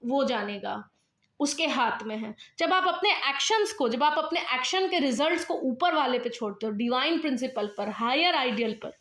वो जानेगा, उसके हाथ में है। जब आप अपने एक्शंस को, जब आप अपने एक्शन के रिजल्ट्स को ऊपर वाले पे छोड़ते हो, डिवाइन प्रिंसिपल पर, हायर आइडियल पर,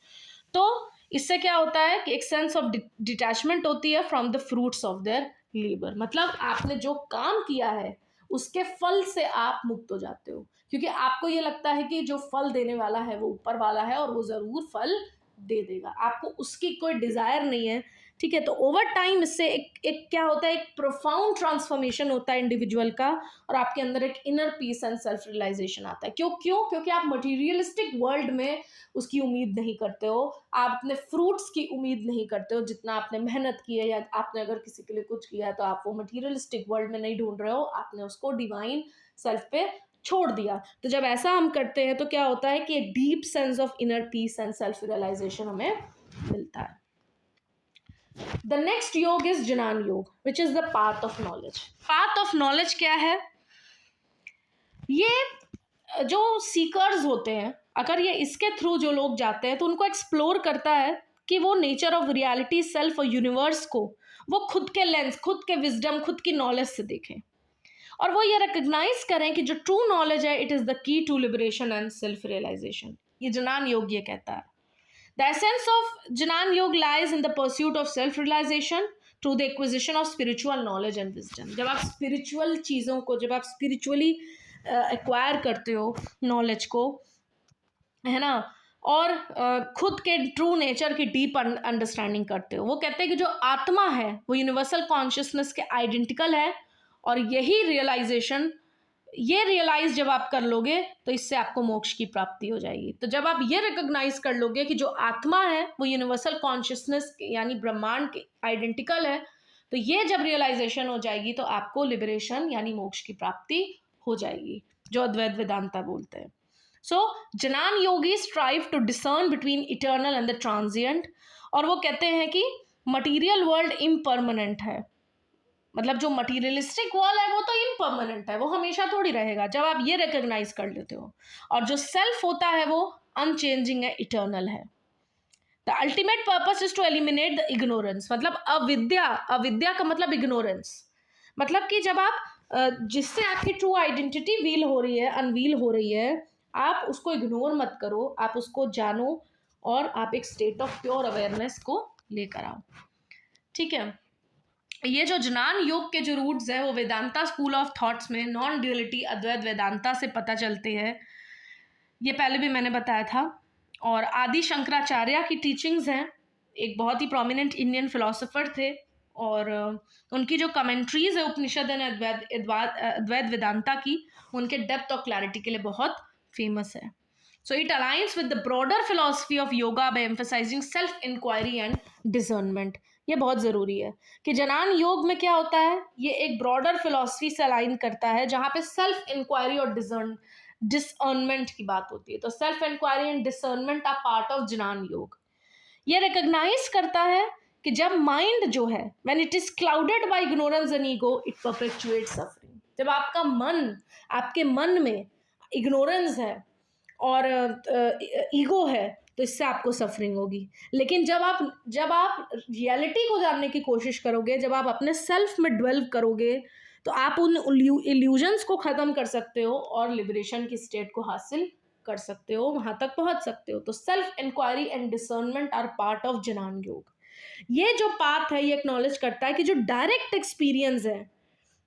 तो इससे क्या होता है कि एक सेंस ऑफ डिटैचमेंट होती है from the fruits of their labour. मतलब आपने जो काम किया है उसके फल से आप मुक्त हो जाते हो, क्योंकि आपको ये लगता है कि जो फल देने वाला है वो ऊपर वाला है और वो ज़रूर फल दे देगा, आपको उसकी कोई डिज़ायर नहीं है। ठीक है, तो ओवर टाइम इससे एक क्या होता है? एक प्रोफाउंड ट्रांसफॉर्मेशन होता है इंडिविजुअल का, और आपके अंदर एक inner peace and self realization आता है। क्योंकि आप मटीरियलिस्टिक वर्ल्ड में उसकी उम्मीद नहीं करते हो, आप अपने फ्रूट्स की उम्मीद नहीं करते हो। जितना आपने मेहनत की है, या आपने अगर किसी के लिए कुछ किया है, तो आप वो मटीरियलिस्टिक वर्ल्ड में नहीं ढूंढ रहे हो, आपने उसको डिवाइन सेल्फ पे छोड़ दिया। तो जब ऐसा हम करते हैं तो क्या होता है कि एक deep sense of inner peace and self realization हमें मिलता है। The next योग is Jnana योग, which is the path of knowledge. Path of knowledge क्या है? ये जो सीकर्स होते हैं, अगर ये इसके थ्रू जो लोग जाते हैं तो उनको एक्सप्लोर करता है कि वो नेचर ऑफ रियलिटी, सेल्फ और यूनिवर्स को वो खुद के लेंस, खुद के विजडम, खुद की नॉलेज से देखें, और वो ये रिकग्नाइज करें कि जो ट्रू नॉलेज है, it is the key to liberation and self realization. ये जनान योग ये कहता है। The essence of Jnana Yoga lies in the pursuit of self-realization through the acquisition of spiritual knowledge and wisdom. जब आप spiritual चीज़ों को, जब आप spiritually acquire करते हो knowledge को, है ना, और खुद के ट्रू नेचर की डीप अंडरस्टैंडिंग करते हो, वो कहते हैं कि जो आत्मा है वो यूनिवर्सल कॉन्शियसनेस के आइडेंटिकल है, और यही रियलाइजेशन, ये रियलाइज जब आप कर लोगे तो इससे आपको मोक्ष की प्राप्ति हो जाएगी। तो जब आप ये रिकॉग्नाइज कर लोगे कि जो आत्मा है वो यूनिवर्सल कॉन्शियसनेस यानी ब्रह्मांड के आइडेंटिकल है, तो ये जब रियलाइजेशन हो जाएगी तो आपको लिबरेशन यानी मोक्ष की प्राप्ति हो जाएगी, जो अद्वैत वेदांता बोलते हैं। So jnana yogi strive to discern between eternal and the transient, और वो कहते हैं कि मटीरियल वर्ल्ड इम्परमानेंट है। मतलब जो मटीरियलिस्टिक वर्ल्ड है वो तो इम्परमानेंट है, वो हमेशा थोड़ी रहेगा, जब आप ये रिकॉग्नाइज कर लेते हो। और जो सेल्फ होता है वो अनचेंजिंग है, इटर्नल है। The ultimate purpose is to eliminate the ignorance. मतलब अविद्या, अविद्या का मतलब इग्नोरेंस, मतलब कि जब आप जिससे आपकी ट्रू आइडेंटिटी व्हील हो रही है, अनवील हो रही है, आप उसको इग्नोर मत करो, आप उसको जानो, और आप एक स्टेट ऑफ प्योर अवेयरनेस को लेकर आओ। ठीक है, ये जो जनान योग के जो रूट्स हैं वो वेदांता स्कूल ऑफ थॉट्स में नॉन ड्यूअलिटी अद्वैत वेदांता से पता चलते हैं। ये पहले भी मैंने बताया था। और आदि शंकराचार्य की टीचिंग्स हैं, एक बहुत ही प्रोमिनेंट इंडियन फिलोसोफर थे, और उनकी जो कमेंट्रीज है उपनिषद एंड अद्वैत वेदांता की, उनके डेप्थ और क्लैरिटी के लिए बहुत फेमस है। So it aligns with the broader philosophy of yoga by emphasizing self inquiry and discernment. ये बहुत ज़रूरी है कि जनान योग में क्या होता है, ये एक ब्रॉडर फिलोसफी से अलाइन करता है जहाँ पे सेल्फ इंक्वायरी और डिसर्नमेंट की बात होती है। तो self inquiry and discernment are part of jnana yoga. ये रिकॉग्नाइज करता है कि जब माइंड जो है, when it is clouded by ignorance and ego, it perpetuates suffering. जब आपका मन, आपके मन में इग्नोरेंस है और ईगो है, तो इससे आपको सफरिंग होगी। लेकिन जब आप रियलिटी को जानने की कोशिश करोगे, जब आप अपने सेल्फ में ड्वेल्व करोगे, तो आप उन इल्यूजन्स को ख़त्म कर सकते हो और लिबरेशन की स्टेट को हासिल कर सकते हो, वहां तक पहुंच सकते हो। तो self inquiry and discernment are part of jnana yoga. ये जो पाथ है, ये एक्नॉलेज करता है कि जो डायरेक्ट एक्सपीरियंस है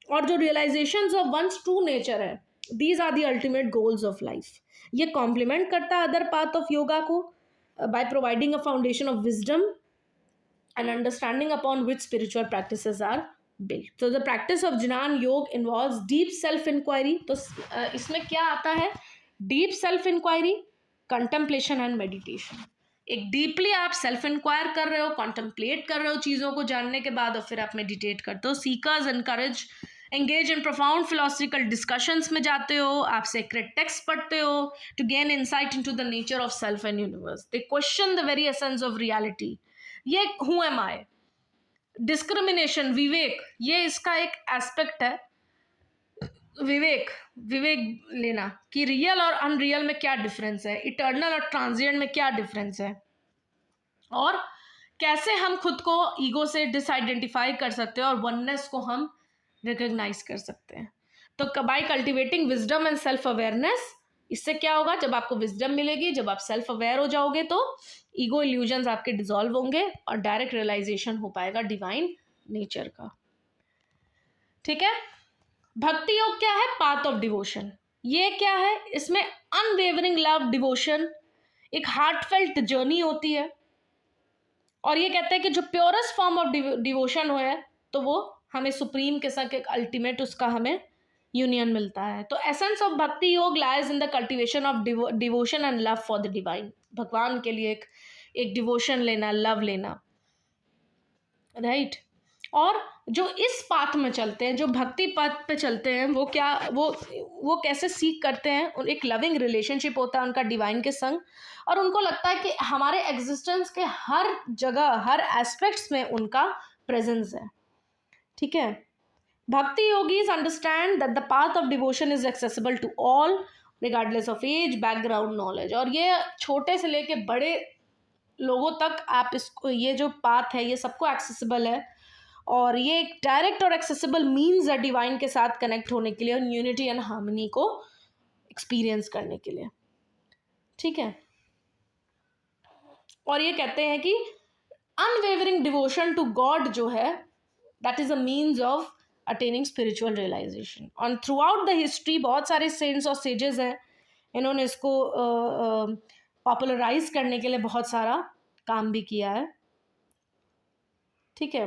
और जो realisations of one's true nature है, these are the ultimate goals of life. ये कॉम्प्लीमेंट करता है अदर पाथ ऑफ योगा को by providing a foundation of wisdom and understanding upon which spiritual practices are built. So the practice of Jnana Yoga involves deep self inquiry. तो इसमें क्या आता है? Deep self inquiry, contemplation and meditation. एक deeply आप self inquire कर रहे हो, कॉन्टम्पलेट कर रहे हो चीज़ों को जानने के बाद, और फिर आप मेडिटेट करते हो। Seekers encourage engage in profound philosophical discussions में जाते हो, आप सेक्रेट टेक्स्ट पढ़ते हो to gain insight into the nature of self and universe. They question the very essence of reality. ये who am I, discrimination, viveka, ये इसका एक एस्पेक्ट है। विवेक लेना कि रियल और अनरियल में क्या डिफरेंस है, इटर्नल और ट्रांजिएंट में क्या डिफरेंस है, और कैसे हम खुद को ईगो से डिसआइडेंटिफाई कर सकते हैं और वननेस को हम रिकॉग्नाइज कर सकते हैं। तो by cultivating wisdom and self awareness, इससे क्या होगा, जब आपको विजडम मिलेगी, जब आप सेल्फ अवेयर हो जाओगे, तो ईगो इल्यूजन्स आपके डिसॉल्व होंगे और डायरेक्ट रियलाइजेशन हो पाएगा डिवाइन नेचर का। ठीक है। भक्ति योग क्या है? Path of devotion. ये क्या है? इसमें अनवेवरिंग लव, डिवोशन, एक हार्टफेल्ट जर्नी होती है। और ये कहते हैं कि जो प्योरेस्ट फॉर्म ऑफ डिवोशन हो है, तो वो हमें सुप्रीम के साथ एक अल्टीमेट उसका हमें यूनियन मिलता है। तो एसेंस ऑफ भक्ति योग lies in the cultivation of devotion and love for the divine. भगवान के लिए एक डिवोशन लेना, लव लेना, राइट। और जो इस पाथ में चलते हैं, जो भक्ति पथ पे चलते हैं, वो क्या, वो कैसे सीख करते हैं? एक लविंग रिलेशनशिप होता है उनका डिवाइन के संग, और उनको लगता है कि हमारे एग्जिस्टेंस के हर जगह, हर एस्पेक्ट्स में उनका प्रेजेंस है। ठीक है। Bhakti yogis understand that the path of devotion is accessible to all regardless of age, background, knowledge. और ये छोटे से लेके बड़े लोगों तक आप इसको, ये जो पाथ है, ये सबको एक्सेसिबल है, और ये एक डायरेक्ट और एक्सेसिबल मीन्स है डिवाइन के साथ कनेक्ट होने के लिए और यूनिटी एंड हार्मनी को एक्सपीरियंस करने के लिए। ठीक है। और ये कहते हैं कि अनवेवरिंग डिवोशन टू गॉड जो है, that is a means of attaining spiritual realization. और थ्रू आउट द हिस्ट्री बहुत सारे सेंट्स और सेजेस हैं, इन्होंने इसको पॉपुलराइज करने के लिए बहुत सारा काम भी किया है। ठीक है।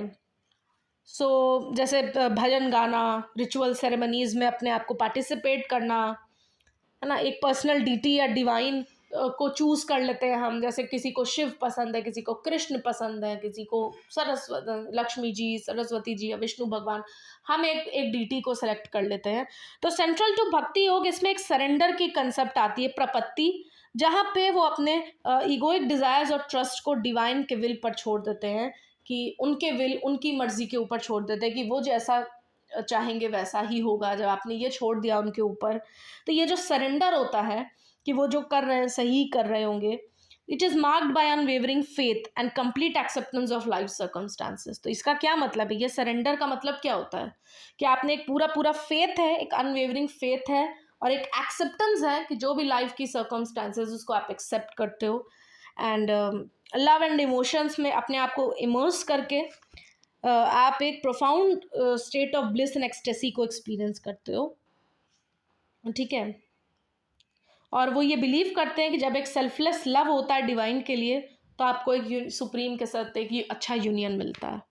जैसे भजन गाना, रिचुअल सेरेमनीज में अपने आप को पार्टिसिपेट करना, है ना। एक पर्सनल डीटी या डिवाइन को चूज कर लेते हैं हम, जैसे किसी को शिव पसंद है, किसी को कृष्ण पसंद है, किसी को लक्ष्मी जी, सरस्वती जी या विष्णु भगवान, हम एक डीटी को सेलेक्ट कर लेते हैं। तो सेंट्रल टू भक्ति योग, इसमें एक सरेंडर की कंसेप्ट आती है, प्रपत्ति, जहाँ पे वो अपने ईगोइक डिजायर्स और ट्रस्ट को डिवाइन के विल पर छोड़ देते हैं, कि उनके विल, उनकी मर्जी के ऊपर छोड़ देते हैं, कि वो जैसा चाहेंगे वैसा ही होगा। जब आपने ये छोड़ दिया उनके ऊपर, तो ये जो सरेंडर होता है कि वो जो कर रहे हैं सही कर रहे होंगे, it is marked by unwavering faith and complete acceptance of life circumstances. तो इसका क्या मतलब है? ये सरेंडर का मतलब क्या होता है? कि आपने एक पूरा फेथ है, एक अनवेवरिंग फेथ है, और एक एक्सेप्टेंस है कि जो भी लाइफ की सर्कमस्टांसेस, उसको आप एक्सेप्ट करते हो, एंड लव एंड इमोशंस में अपने आप को इमर्स करके आप एक profound state of bliss and ecstasy को एक्सपीरियंस करते हो। ठीक है। और वो ये बिलीव करते हैं कि जब एक सेल्फलेस लव होता है डिवाइन के लिए, तो आपको एक सुप्रीम के साथ एक अच्छा यूनियन मिलता है।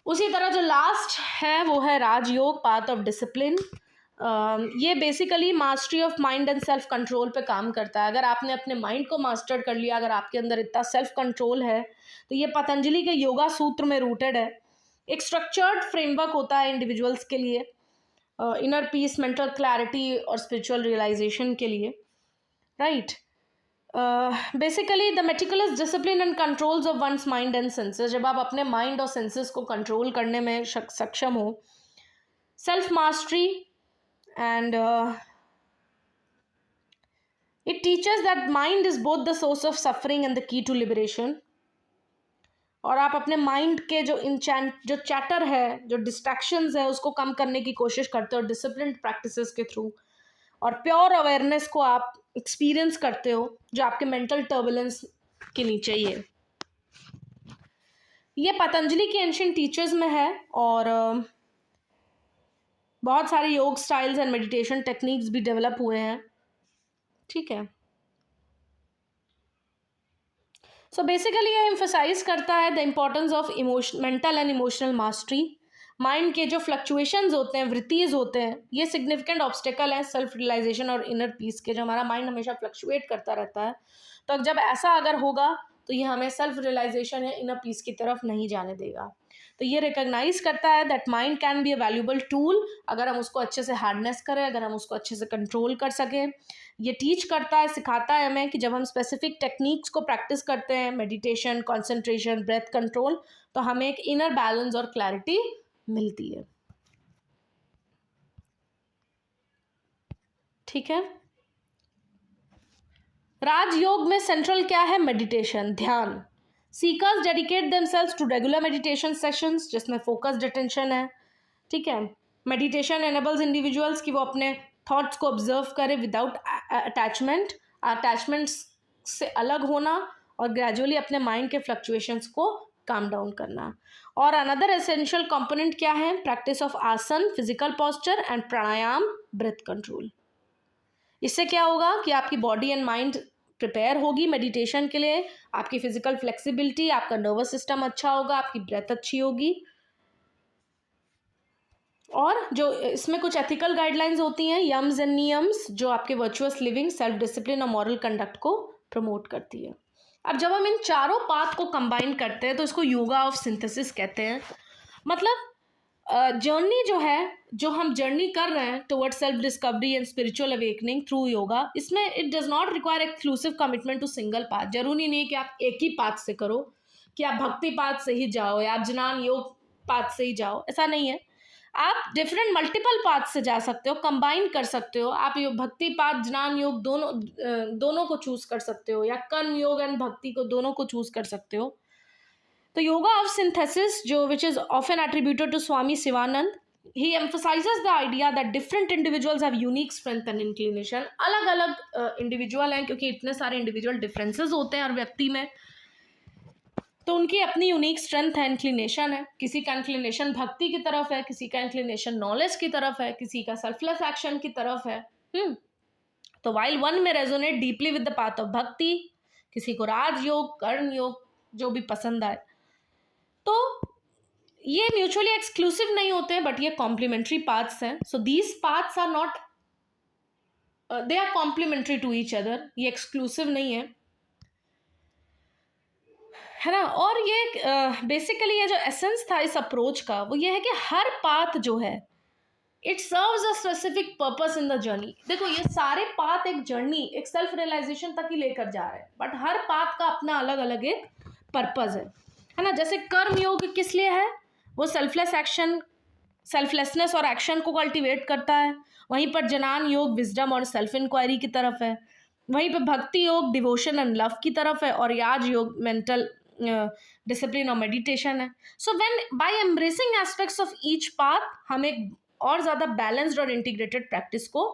उसी तरह जो लास्ट है वो है राजयोग, पाथ ऑफ डिसिप्लिन। ये basically mastery of mind and self control पे काम करता है। अगर आपने अपने माइंड को मास्टर कर लिया, अगर आपके अंदर इतना सेल्फ कंट्रोल है, तो ये पतंजलि के योगा सूत्र में रूटेड है। एक स्ट्रक्चर्ड फ्रेमवर्क होता है इंडिविजुअल्स के लिए, इनर पीस, मेंटल क्लैरिटी और स्पिरिचुअल रियलाइजेशन के लिए, right. Basically the meticulous discipline and controls of once mind and senses. जब आप अपने माइंड और सेंसेस को कंट्रोल करने में सक्षम हो, self mastery, and it teaches that mind is both the source of suffering and the key to liberation. और आप अपने माइंड के जो चैटर है, जो डिस्ट्रैक्शंस है, उसको कम करने की कोशिश करते हो डिसिप्लिन प्रैक्टिसेस के थ्रू, और प्योर अवेयरनेस को आप एक्सपीरियंस करते हो जो आपके मेंटल टर्बुलेंस के नीचे ही है। ये पतंजलि के एंशिएंट टीचर्स में है, और बहुत सारे योग स्टाइल्स एंड मेडिटेशन टेक्निक्स भी डेवलप हुए हैं, ठीक है। सो बेसिकली ये एम्फसाइज करता है the importance of mental and emotional mastery. Mind के जो फ्लक्चुएशंस होते हैं, वृत्तिज होते हैं, ये सिग्निफिकेंट ऑब्स्टेकल है सेल्फ रियलाइजेशन और इनर पीस के। जो हमारा माइंड हमेशा फ्लक्चुएट करता रहता है, तो जब ऐसा अगर होगा तो ये हमें सेल्फ रियलाइजेशन या इनर पीस की तरफ नहीं जाने देगा। तो ये रिकॉग्नाइज करता है that mind can be a valuable tool, अगर हम उसको अच्छे से हार्डनेस करें, अगर हम उसको अच्छे से कंट्रोल कर सकें। ये टीच करता है, सिखाता है हमें कि जब हम स्पेसिफिक टेक्निक्स को प्रैक्टिस करते हैं, मेडिटेशन, कॉन्सेंट्रेशन, ब्रेथ कंट्रोल, तो हमें एक इनर बैलेंस और क्लैरिटी मिलती है, ठीक है। राजयोग में सेंट्रल क्या है? Meditation, dhyana. Seekers dedicate themselves to regular meditation sessions जिसमें फोकस्ड अटेंशन है, ठीक है। मेडिटेशन एनेबल्स इंडिविजुअल्स कि वो अपने थॉट्स को ऑब्जर्व करें विदाउट अटैचमेंट्स से अलग होना, और ग्रेजुअली अपने माइंड के फ्लक्चुएशंस को काम डाउन करना। और अनदर एसेंशियल कंपोनेंट क्या है? Practice of asana, physical posture and pranayama, breath control. इससे क्या होगा कि आपकी बॉडी एंड माइंड प्रिपेयर होगी मेडिटेशन के लिए, आपकी फिजिकल फ्लेक्सिबिलिटी, आपका नर्वस सिस्टम अच्छा होगा, आपकी ब्रेथ अच्छी होगी। और जो इसमें कुछ एथिकल गाइडलाइंस होती हैं, यम्स एंड नियम्स, जो आपके वर्चुअस लिविंग, सेल्फ डिसिप्लिन और मॉरल कंडक्ट को प्रमोट करती है। अब जब हम इन चारों पाथ को कंबाइन करते हैं तो इसको योगा ऑफ सिंथेसिस कहते हैं। मतलब जर्नी जो है, जो हम जर्नी कर रहे हैं towards self discovery and spiritual awakening through yoga, इसमें it does not require exclusive commitment to single path. जरूरी नहीं कि आप एक ही पाथ से करो, कि आप भक्ति पाथ से ही जाओ या आप ज्ञान योग पाथ से ही जाओ, ऐसा नहीं है। आप डिफरेंट मल्टीपल पाथ से जा सकते हो, कंबाइन कर सकते हो। आप भक्ति पाथ, ज्ञान योग दोनों को चूज कर सकते हो, या कर्म योग एंड भक्ति को दोनों को चूज कर सकते हो। तो योगा ऑफ सिंथेसिस, जो which is often attributed to Swami Sivananda, he emphasizes the idea that different individuals have unique strength and inclination। अलग अलग इंडिविजुअल हैं, क्योंकि इतने सारे इंडिविजुअल डिफरेंसेस होते हैं हर व्यक्ति में, तो उनकी अपनी यूनिक स्ट्रेंथ है, इंक्लिनेशन है। किसी का इंक्लिनेशन भक्ति की तरफ है, किसी का इंक्लिनेशन नॉलेज की तरफ है, किसी का सेल्फलेस एक्शन की तरफ है। तो वाइल वन में resonate deeply with the path of भक्ति, किसी को राजयोग, कर्म योग, जो भी पसंद आए। तो ये म्यूचुअली एक्सक्लूसिव नहीं होते हैं, बट ये कॉम्प्लीमेंट्री पाथ्स हैं। So these paths are not, they are complementary to each other, ये एक्सक्लूसिव नहीं है ना। और ये बेसिकली ये जो एसेंस था इस अप्रोच का, वो ये है कि हर पाथ जो है, it serves a specific purpose in the journey. देखो, ये सारे पाथ एक जर्नी, एक सेल्फ रियलाइजेशन तक ही लेकर जा रहे हैं, बट हर पाथ का अपना अलग अलग एक पर्पज है ना। जैसे कर्म योग किस लिए है? वो सेल्फलेस एक्शन, सेल्फलेसनेस और एक्शन को कल्टीवेट करता है। वहीं पर ज्ञान योग विजडम और सेल्फ इंक्वायरी की तरफ है। वहीं पर भक्ति योग डिवोशन एंड लव की तरफ है, और याज योग मेंटल डिसिप्लिन और मेडिटेशन है। So when by embracing aspects of each path, हम एक और ज़्यादा बैलेंस्ड और इंटीग्रेटेड प्रैक्टिस को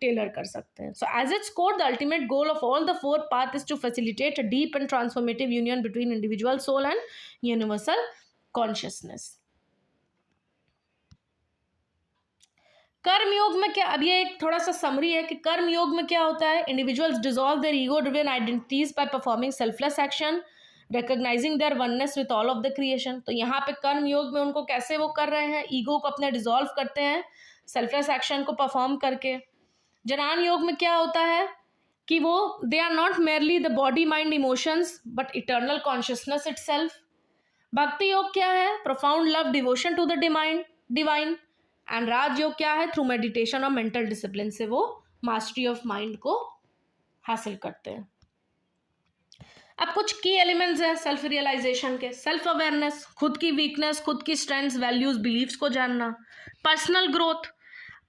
टेलर कर सकते हैं। So as its core, the ultimate goal of all the four path is to facilitate a deep and transformative union between individual soul and universal consciousness. Karma yoga में क्या, अब ये एक थोड़ा सा समरी है कि कर्म योग में क्या होता है, individuals dissolve their ego driven identities by performing selfless action, recognizing their oneness with all of the creation. तो यहाँ पे कर्म योग में उनको कैसे वो कर रहे हैं, ईगो को अपने डिसॉल्व करते हैं सेल्फलेस एक्शन को परफॉर्म करके। ज्ञान योग में क्या होता है कि वो they are not merely the body mind emotions but eternal consciousness itself. Bhakti yoga क्या है, profound love devotion to the divine. And rajyoga क्या है, थ्रू मेडिटेशन और मेंटल डिसिप्लिन से वो मास्टरी ऑफ माइंड को हासिल करते हैं। अब कुछ की एलिमेंट्स हैं सेल्फ रियलाइजेशन के, सेल्फ अवेयरनेस, खुद की वीकनेस, खुद की स्ट्रेंथ्स, वैल्यूज, बिलीव्स को जानना, पर्सनल ग्रोथ,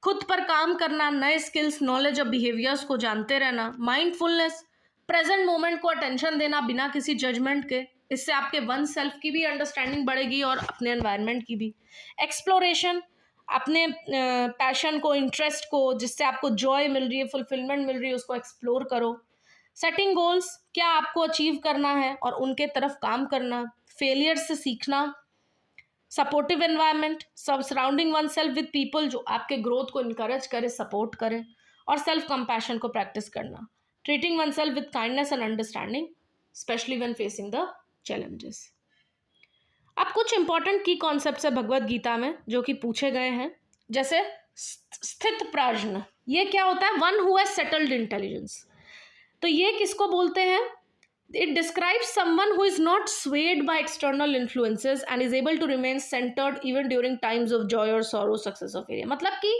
खुद पर काम करना, नए स्किल्स, नॉलेज और बिहेवियर्स को जानते रहना, माइंडफुलनेस, प्रेजेंट मोमेंट को अटेंशन देना बिना किसी जजमेंट के, इससे आपके वन सेल्फ की भी अंडरस्टैंडिंग बढ़ेगी और अपने एनवायरनमेंट की भी। एक्सप्लोरेशन, अपने पैशन को, इंटरेस्ट को, जिससे आपको जॉय मिल रही है, फुलफिलमेंट मिल रही है, उसको एक्सप्लोर करो। सेटिंग गोल्स, क्या आपको अचीव करना है और उनके तरफ काम करना, फेलियर से सीखना, सपोर्टिव एनवायरनमेंट, सब surrounding one self with people जो आपके ग्रोथ को इनकरेज करे, सपोर्ट करे, और सेल्फ कंपैशन को प्रैक्टिस करना, treating one self with kindness and understanding specially when facing the challenges. अब कुछ इंपॉर्टेंट की कॉन्सेप्ट्स है भगवत गीता में जो कि पूछे गए हैं, जैसे स्थित प्रज्ञ, ये क्या होता है, one who has settled intelligence. तो ये किसको बोलते हैं, it describes someone who is not swayed by external influences and is able to remain centred even during times of joy और सॉरो, सक्सेस और फेलियर। मतलब कि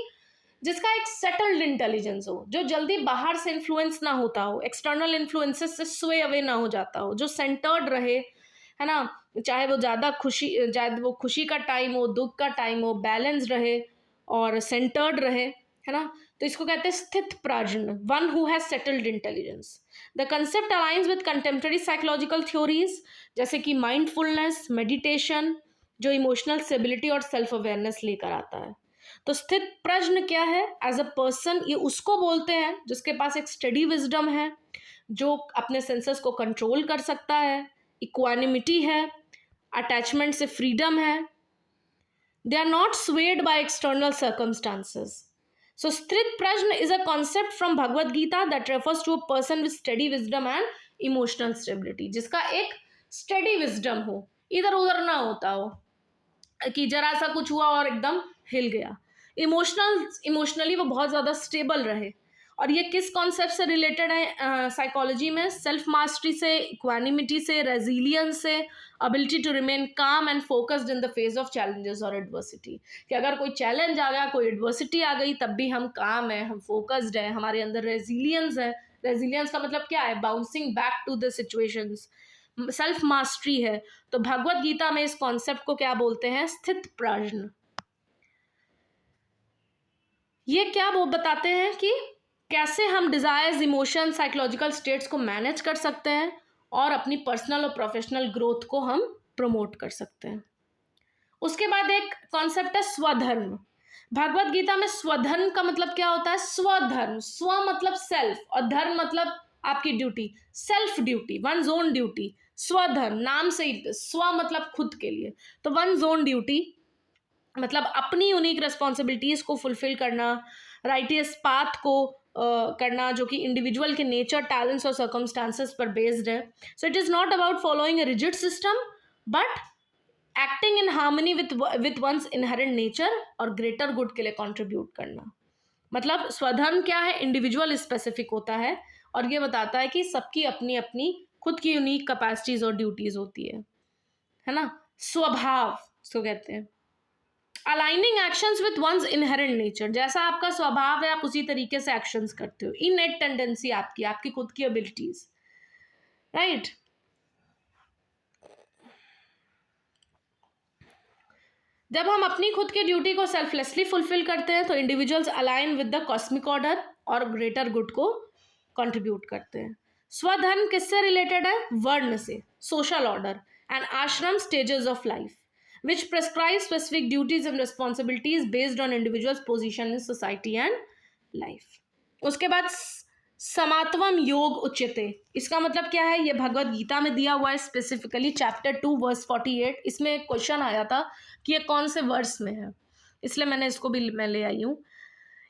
जिसका एक सेटल्ड इंटेलिजेंस हो, जो जल्दी बाहर से इन्फ्लुएंस ना होता हो, एक्सटर्नल इन्फ्लुएंसेस से स्वे अवे ना हो जाता हो, जो सेंटर्ड रहे, है ना, चाहे वो ज़्यादा खुशी, चाहे वो खुशी का टाइम हो, दुख का टाइम हो, बैलेंस रहे और सेंटर्ड रहे, है ना। तो इसको कहते हैं स्थित प्रज्ञ, one who has settled intelligence. The concept aligns with contemporary psychological theories जैसे कि माइंडफुलनेस, मेडिटेशन, जो इमोशनल स्टेबिलिटी और सेल्फ अवेयरनेस लेकर आता है। तो स्थित प्रज्ञ क्या है, एज अ पर्सन, ये उसको बोलते हैं जिसके पास एक स्टडी विजडम है, जो अपने सेंसेस को कंट्रोल कर सकता है, इक्वानिमिटी है, अटैचमेंट से फ्रीडम है, they are not swayed by external circumstances. So स्थित प्रज्ञ is a concept from Bhagavad Gita that refers to a person with steady wisdom and emotional stability, जिसका एक स्टडी विजडम हो, इधर उधर ना होता हो कि जरा सा कुछ हुआ और एकदम हिल गया। इमोशनली वो बहुत ज़्यादा स्टेबल रहे। और ये किस कॉन्सेप्ट से रिलेटेड है साइकोलॉजी में, सेल्फ मास्टरी से, इक्वानिमिटी से, रेजिलियंस से, ability to remain calm and focused in the face of challenges और एडवर्सिटी, कि अगर कोई चैलेंज आ गया, कोई एडवर्सिटी आ गई, तब भी हम काम है, हम फोकस्ड है, हमारे अंदर रेजिलियंस है। रेजिलियंस का मतलब क्या है, bouncing back to the situations, self mastery है। तो भगवत गीता में इस कॉन्सेप्ट को क्या बोलते हैं, स्थित प्रज्ञ। ये क्या वो बताते हैं कि कैसे हम डिजायर्स, इमोशन, साइकोलॉजिकल स्टेट्स को मैनेज कर सकते हैं और अपनी पर्सनल और प्रोफेशनल ग्रोथ को हम प्रमोट कर सकते हैं। उसके बाद एक कॉन्सेप्ट है स्वधर्म। भगवत गीता में स्वधर्म का मतलब क्या होता है, स्वधर्म, स्व मतलब सेल्फ और धर्म मतलब आपकी duty, self duty, one zone duty. स्वधर्म नाम से ही, स्व मतलब खुद के लिए, तो वन जोन ड्यूटी मतलब अपनी यूनिक रिस्पॉन्सिबिलिटीज को फुलफिल करना, राइटियस पाथ को करना, जो कि इंडिविजुअल के नेचर, टैलेंट्स और सर्कमस्टांसेस पर बेस्ड है। So it is not about following a rigid system but acting in harmony with one's inherent nature और ग्रेटर गुड के लिए कंट्रीब्यूट करना। मतलब स्वधर्म क्या है, इंडिविजुअल स्पेसिफिक होता है और ये बताता है कि सबकी अपनी अपनी खुद की यूनिक कैपेसिटीज और ड्यूटीज होती है ना। स्वभाव इसको कहते हैं, aligning actions with one's inherent nature, जैसा आपका स्वभाव है आप उसी तरीके से एक्शंस करते हो, इननेट टेंडेंसी आपकी खुद की एबिलिटीज, राइट। जब हम अपनी खुद की ड्यूटी को सेल्फलेसली फुलफिल करते हैं तो individuals align with the cosmic order और ग्रेटर गुड को कंट्रीब्यूट करते हैं। स्वधर्म किससे रिलेटेड है, वर्ण से, सोशल ऑर्डर एंड आश्रम stages of life which prescribes specific duties and responsibilities based on individual's position in society and life. उसके बाद समात्वम योग उच्यते, इसका मतलब क्या है, ये भगवत गीता में दिया हुआ है, स्पेसिफिकली चैप्टर 2 वर्स 48। इसमें एक क्वेश्चन आया था कि ये कौन से वर्स में है, इसलिए मैंने इसको भी मैं ले आई हूँ।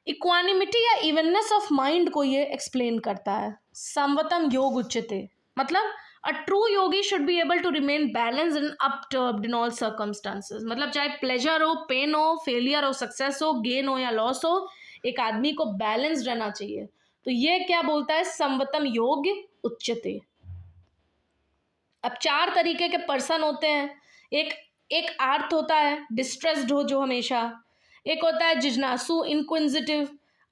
इक्वानिमिटी या इवननेस ऑफ माइंड को ये एक्सप्लेन करता है। संवतम योग उच्यते, मतलब a true yogi should be able to remain balanced and unperturbed in all circumstances. मतलब चाहे प्लेजर हो, पेन हो, फेलियर हो, सक्सेस हो, गेन हो या लॉस हो, एक आदमी को बैलेंस्ड रहना चाहिए। तो ये क्या बोलता है, संवतम योग उच्यते। अब 4 तरीके के पर्सन होते हैं। एक एक आर्थ होता है, डिस्ट्रेस्ड हो जो हमेशा। एक होता है जिज्ञासु, इनक्विजिटिव,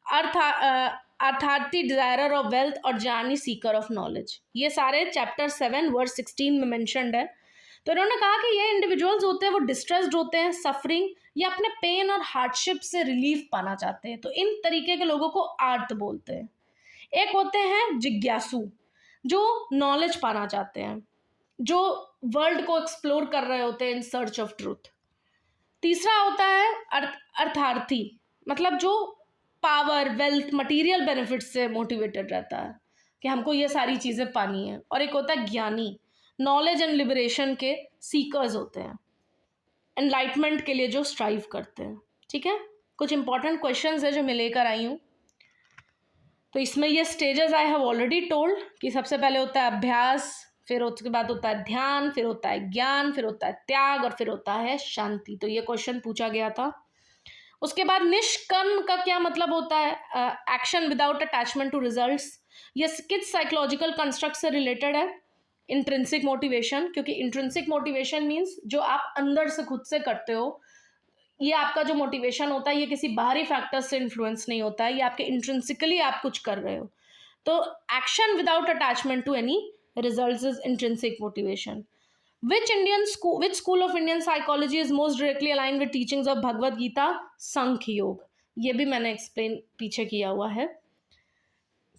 अर्थार्थी, डिजायरर ऑफ वेल्थ, और जानी, सीकर ऑफ नॉलेज। ये सारे चैप्टर 7 वर्स 16 में मेंशन्ड है। तो इन्होंने कहा कि ये इंडिविजुअल्स होते हैं वो डिस्ट्रेस्ड होते हैं, सफरिंग या अपने पेन और हार्डशिप से रिलीफ पाना चाहते हैं। तो इन तरीके के लोगों को आर्थ बोलते हैं। एक होते हैं जिज्ञासु, जो नॉलेज पाना चाहते हैं, जो वर्ल्ड को एक्सप्लोर कर रहे होते हैं इन सर्च ऑफ ट्रूथ। तीसरा होता है अर्थार्थी, मतलब जो पावर, वेल्थ, मटेरियल बेनिफिट से मोटिवेटेड रहता है कि हमको ये सारी चीज़ें पानी है। और एक होता है ज्ञानी, नॉलेज एंड लिबरेशन के सीकर्स होते हैं, एनलाइटमेंट के लिए जो स्ट्राइव करते हैं। ठीक है, कुछ इंपॉर्टेंट क्वेश्चंस है जो मैं लेकर आई हूँ। तो इसमें ये stages I have already told कि सबसे पहले होता है अभ्यास, फिर उसके बाद होता है ध्यान, फिर होता है ज्ञान, फिर होता है त्याग, और फिर होता है शांति। तो ये क्वेश्चन पूछा गया था। उसके बाद निष्कर्म का क्या मतलब होता है, action without attachment to results. ये किस साइकोलॉजिकल कंस्ट्रक्ट से रिलेटेड है, इंट्रिंसिक मोटिवेशन, क्योंकि इंट्रिंसिक मोटिवेशन मीन्स जो आप अंदर से खुद से करते हो। ये आपका जो मोटिवेशन होता है ये किसी बाहरी फैक्टर से इन्फ्लुएंस नहीं होता है, ये आपके इंट्रिंसिकली आप कुछ कर रहे हो। तो action without attachment to any results is intrinsic motivation. Which school of Indian psychology is most directly aligned with teachings of Bhagavad Gita? सांख्य योग। ये भी मैंने एक्सप्लेन पीछे किया हुआ है।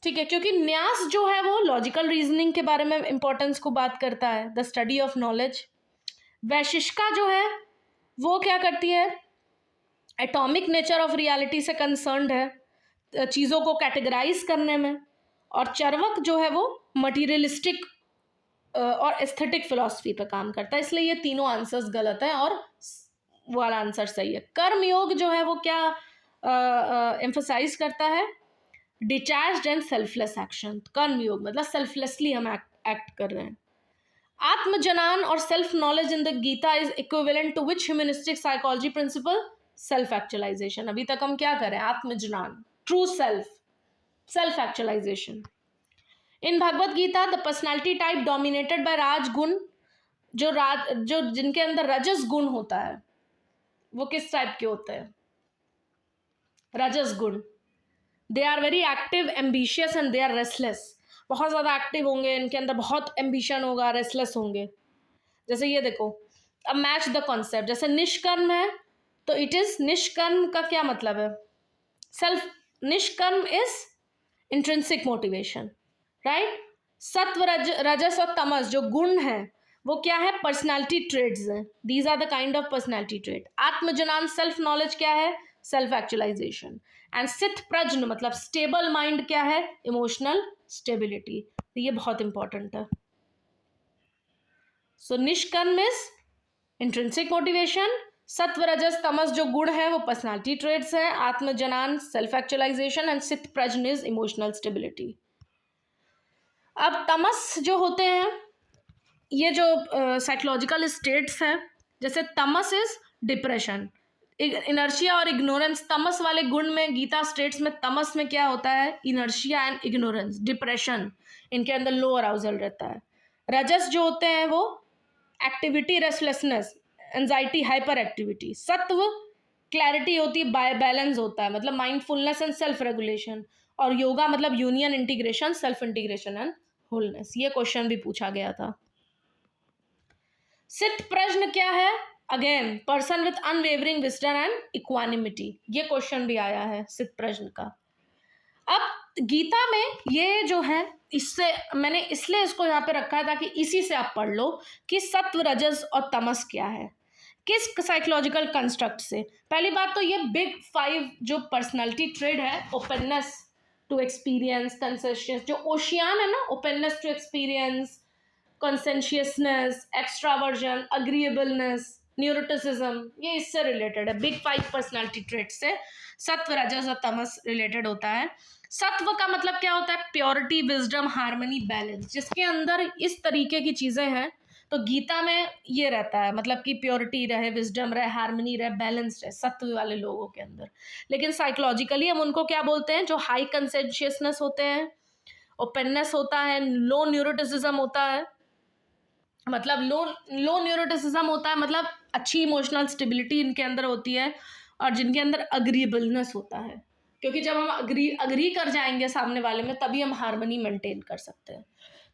ठीक है, क्योंकि न्यास जो है वो लॉजिकल रीजनिंग के बारे में इंपॉर्टेंस को बात करता है, द स्टडी ऑफ नॉलेज। वैशिष्का जो है वो क्या करती है, एटॉमिक नेचर ऑफ रियलिटी से कंसर्न्ड है, चीज़ों को कैटेगराइज करने में। और चर्वक जो है वो मटीरियलिस्टिक और एस्थेटिक फिलॉसफी पे काम करता है। इसलिए ये तीनों आंसर्स गलत हैं और वो वाला आंसर सही है। कर्म योग जो है वो क्या एम्फसाइज करता है, डिटैच्ड एंड सेल्फलेस एक्शन। कर्म योग मतलब सेल्फलेसली हम एक्ट कर रहे हैं। आत्मजनान और self knowledge in the Gita is equivalent to which humanistic psychology principle? Self actualisation. अभी तक हम क्या करें, आत्मजनान, true self actualisation. In Bhagavad Gita the personality type dominated by राजगुण, जो जिनके अंदर रजस गुण होता है वो किस टाइप के होते हैं, रजस गुण। They are very active, ambitious and they are restless. बहुत ज़्यादा एक्टिव होंगे, इनके अंदर बहुत एम्बिशन होगा, रेस्टलेस होंगे। जैसे ये देखो, अब मैच द कॉन्सेप्ट। जैसे निष्कर्म है तो इट इज, निष्कर्म का क्या मतलब है, सेल्फ। निष्कर्म इज इंट्रिंसिक मोटिवेशन, राइट। सत्व, रजस और तमस जो गुण है वो क्या है, पर्सनालिटी ट्रेड्स हैं। These are the kind of personality trait. आत्मजनान सेल्फ नॉलेज क्या है, सेल्फ एक्चुअलाइजेशन। एंड सिद्ध प्रज्ञ मतलब स्टेबल माइंड क्या है, इमोशनल स्टेबिलिटी। तो ये बहुत इंपॉर्टेंट है। सो निष्कर्म इज इंट्रिंसिक मोटिवेशन, सत्व रजस तमस जो गुण है वो पर्सनालिटी ट्रेड्स है, आत्मजनान सेल्फ एक्चुअलाइजेशन, एंड सिद्ध प्रज्ञ इज इमोशनल स्टेबिलिटी। अब तमस जो होते हैं ये जो साइकोलॉजिकल स्टेट्स हैं, जैसे तमस इज डिप्रेशन, इनर्शिया और इग्नोरेंस। तमस वाले गुण में गीता स्टेट्स में तमस में क्या होता है, इनर्शिया एंड इग्नोरेंस, डिप्रेशन, इनके अंदर लो अराउजल रहता है। रजस जो होते हैं वो activity, restlessness, anxiety, hyper activity. सत्व क्लैरिटी होती है, बैलेंस होता है, मतलब माइंडफुलनेस एंड सेल्फ रेगुलेशन। और योगा मतलब union, integration, self integration and wholeness. ये क्वेश्चन भी पूछा गया था। सिद्ध प्रज्ञ क्या है, again person with unwavering wisdom and equanimity. ये क्वेश्चन भी आया है सिद्ध प्रज्ञ का। अब गीता में ये जो है, इससे मैंने इसलिए इसको यहाँ पे रखा है ताकि इसी से आप पढ़ लो कि सत्व, रजस और तमस क्या है, किस साइकोलॉजिकल कंस्ट्रक्ट से। पहली बात तो ये बिग 5 जो पर्सनालिटी ट्रेड है, ओपननेस टू एक्सपीरियंस, कंसेशियस, जो ओशियान है ना, openness to experience, conscientiousness, extraversion, agreeableness, neuroticism, ये इससे रिलेटेड है, बिग 5 पर्सनालिटी ट्रेट से सत्व, रजस और तमस रिलेटेड होता है। सत्व का मतलब क्या होता है? प्योरिटी, विजडम, हार्मनी, बैलेंस, जिसके अंदर इस तरीके की चीजें हैं। तो गीता में ये रहता है, मतलब कि प्योरिटी रहे, विजडम रहे, हार्मनी रहे, बैलेंस रहे सत्व वाले लोगों के अंदर। लेकिन साइकोलॉजिकली हम उनको क्या बोलते हैं? जो हाई कंसेंशियसनेस होते हैं, ओपननेस होता है, लो न्यूरोटिसिज्म होता है, मतलब लो न्यूरोटिसिज्म होता है, मतलब अच्छी इमोशनल स्टेबिलिटी इनके अंदर होती है, और जिनके अंदर अग्रीएबलनेस होता है, क्योंकि जब हम अग्री कर जाएंगे सामने वाले में, तभी हम हार्मनी मेंटेन कर सकते हैं।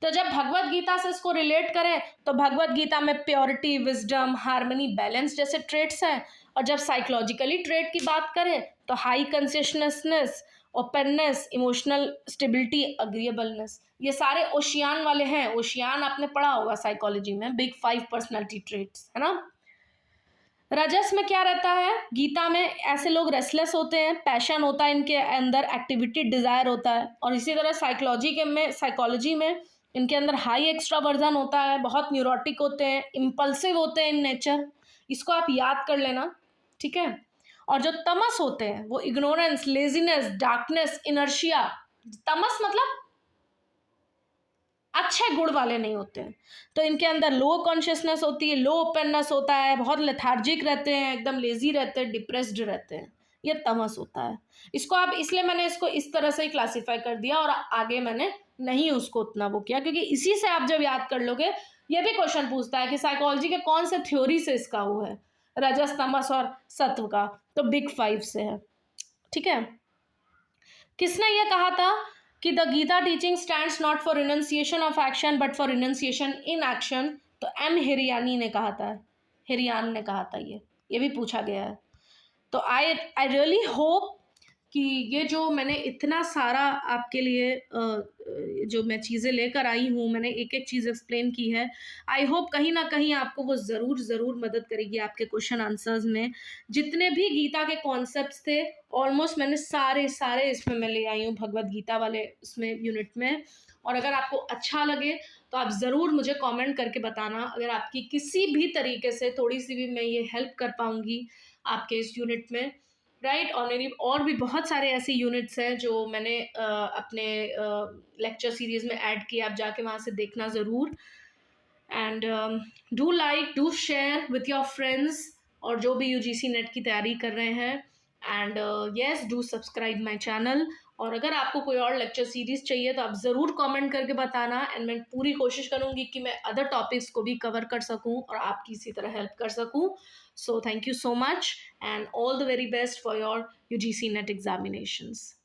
तो जब भगवत गीता से इसको रिलेट करें, तो भगवत गीता में प्योरिटी, विजडम, हार्मनी, बैलेंस जैसे ट्रेट्स हैं। और जब साइकोलॉजिकली ट्रेट की बात करें, तो high conscientiousness, openness, emotional stability, agreeableness, ये सारे ओशियान वाले हैं। ओशियान आपने पढ़ा होगा साइकोलॉजी में, बिग 5 पर्सनालिटी ट्रेट्स, है ना। रजस में क्या रहता है? गीता में ऐसे लोग रेस्टलेस होते हैं, पैशन होता है इनके अंदर, एक्टिविटी, डिजायर होता है। और इसी तरह साइकोलॉजी में इनके अंदर हाई एक्स्ट्रावर्जन होता है, बहुत न्यूरोटिक होते हैं, इम्पल्सिव होते हैं इन नेचर। इसको आप याद कर लेना, ठीक है। और जो तमस होते हैं वो इग्नोरेंस, लेजीनेस, डार्कनेस, इनर्शिया। तमस मतलब अच्छे गुण वाले नहीं होते हैं। तो इनके अंदर लो कॉन्शियसनेस होती है, लो ओपननेस होता है, बहुत लेथार्जिक रहते हैं, एकदम लेजी रहते हैं, डिप्रेस्ड रहते हैं। ये तमस होता है। इसको आप, इसलिए मैंने इसको इस तरह से ही क्लासीफाई कर दिया, और आगे मैंने नहीं उसको उतना वो किया, क्योंकि इसी से आप जब याद कर लोगे, ये भी क्वेश्चन पूछता है कि साइकोलॉजी के कौन से थ्योरी से इसका वो है, रजस, तमस और सत्व का, तो बिग 5 से है, ठीक है। किसने ये कहा था कि the Gita teaching stands not for renunciation of action but for renunciation in action? तो एम हिरियानी ने कहा था, हिरियान ने कहा था, ये भी पूछा गया है। तो आई रियली होप कि ये जो मैंने इतना सारा आपके लिए जो मैं चीज़ें लेकर आई हूँ, मैंने एक एक चीज़ एक्सप्लेन की है, आई होप कहीं ना कहीं आपको वो ज़रूर मदद करेगी आपके क्वेश्चन आंसर्स में। जितने भी गीता के कॉन्सेप्ट्स थे ऑलमोस्ट मैंने सारे इसमें मैं ले आई हूँ, भगवत गीता वाले इसमें यूनिट में। और अगर आपको अच्छा लगे तो आप ज़रूर मुझे कमेंट करके बताना, अगर आपकी किसी भी तरीके से थोड़ी सी भी मैं ये हेल्प कर पाऊँगी आपके इस यूनिट में, राइट। और मेरी और भी बहुत सारे ऐसे यूनिट्स हैं जो मैंने अपने लेक्चर सीरीज में ऐड किया, आप जाके वहाँ से देखना ज़रूर। And do like, do share with your friends, और जो भी यूजीसी नेट की तैयारी कर रहे हैं। And yes, do subscribe my channel. और अगर आपको कोई और लेक्चर सीरीज चाहिए तो आप ज़रूर कमेंट करके बताना, एंड मैं पूरी कोशिश करूँगी कि मैं अदर टॉपिक्स को भी कवर कर सकूँ और आपकी इसी तरह हेल्प कर सकूँ। So thank you so much and all the very best for your UGC NET examinations.